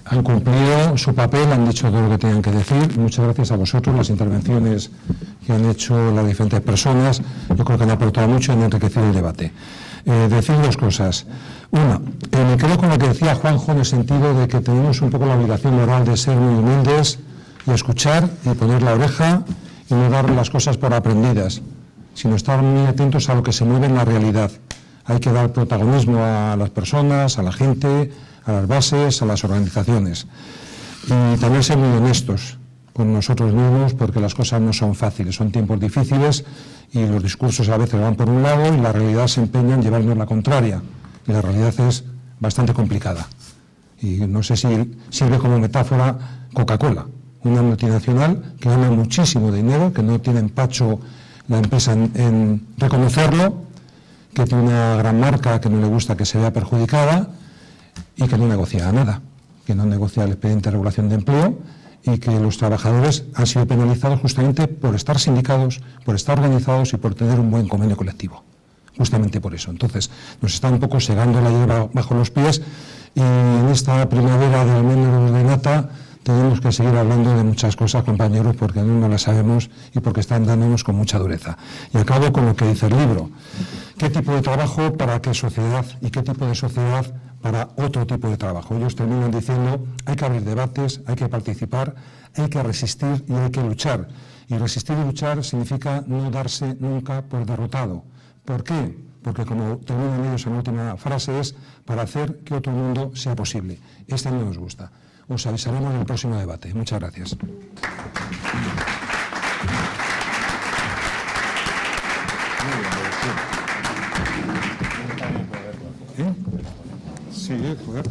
Speaker 1: Han cumplido su papel, han dicho todo lo que tenían que decir. Muchas gracias a vosotros, las intervenciones que han hecho las diferentes personas. Yo creo que han aportado mucho y han enriquecido el debate. Decir dos cosas. Una, me quedo con lo que decía Juanjo en el sentido de que tenemos un poco la obligación moral de ser muy humildes y escuchar y poner la oreja y no dar las cosas por aprendidas, sino estar muy atentos a lo que se mueve en la realidad. Hay que dar protagonismo a las personas, a la gente, a las bases, a las organizaciones. Y también ser muy honestos con nosotros mismos, porque las cosas no son fáciles, son tiempos difíciles y los discursos a veces van por un lado y la realidad se empeña en llevarnos la contraria. Y la realidad es bastante complicada. Y no sé si sirve como metáfora Coca-Cola, una multinacional que gana muchísimo dinero, que no tiene empacho la empresa en reconocerlo, que tiene una gran marca que no le gusta que se vea perjudicada y que no negocia nada, que no negocia el expediente de regulación de empleo y que los trabajadores han sido penalizados justamente por estar sindicados, por estar organizados y por tener un buen convenio colectivo. Justamente por eso. Entonces, nos está un poco segando la hierba bajo los pies y en esta primavera de almendros de nata tenemos que seguir hablando de muchas cosas, compañeros, porque no las sabemos y porque están dándonos con mucha dureza. Y acabo con lo que dice el libro. ¿Qué tipo de trabajo para qué sociedad y qué tipo de sociedad para otro tipo de trabajo? Ellos terminan diciendo, hay que abrir debates, hay que participar, hay que resistir y hay que luchar. Y resistir y luchar significa no darse nunca por derrotado. ¿Por qué? Porque como terminan ellos en la última frase es para hacer que otro mundo sea posible. Este no nos gusta. Os avisaremos en el próximo debate. Muchas gracias. Sí, joder.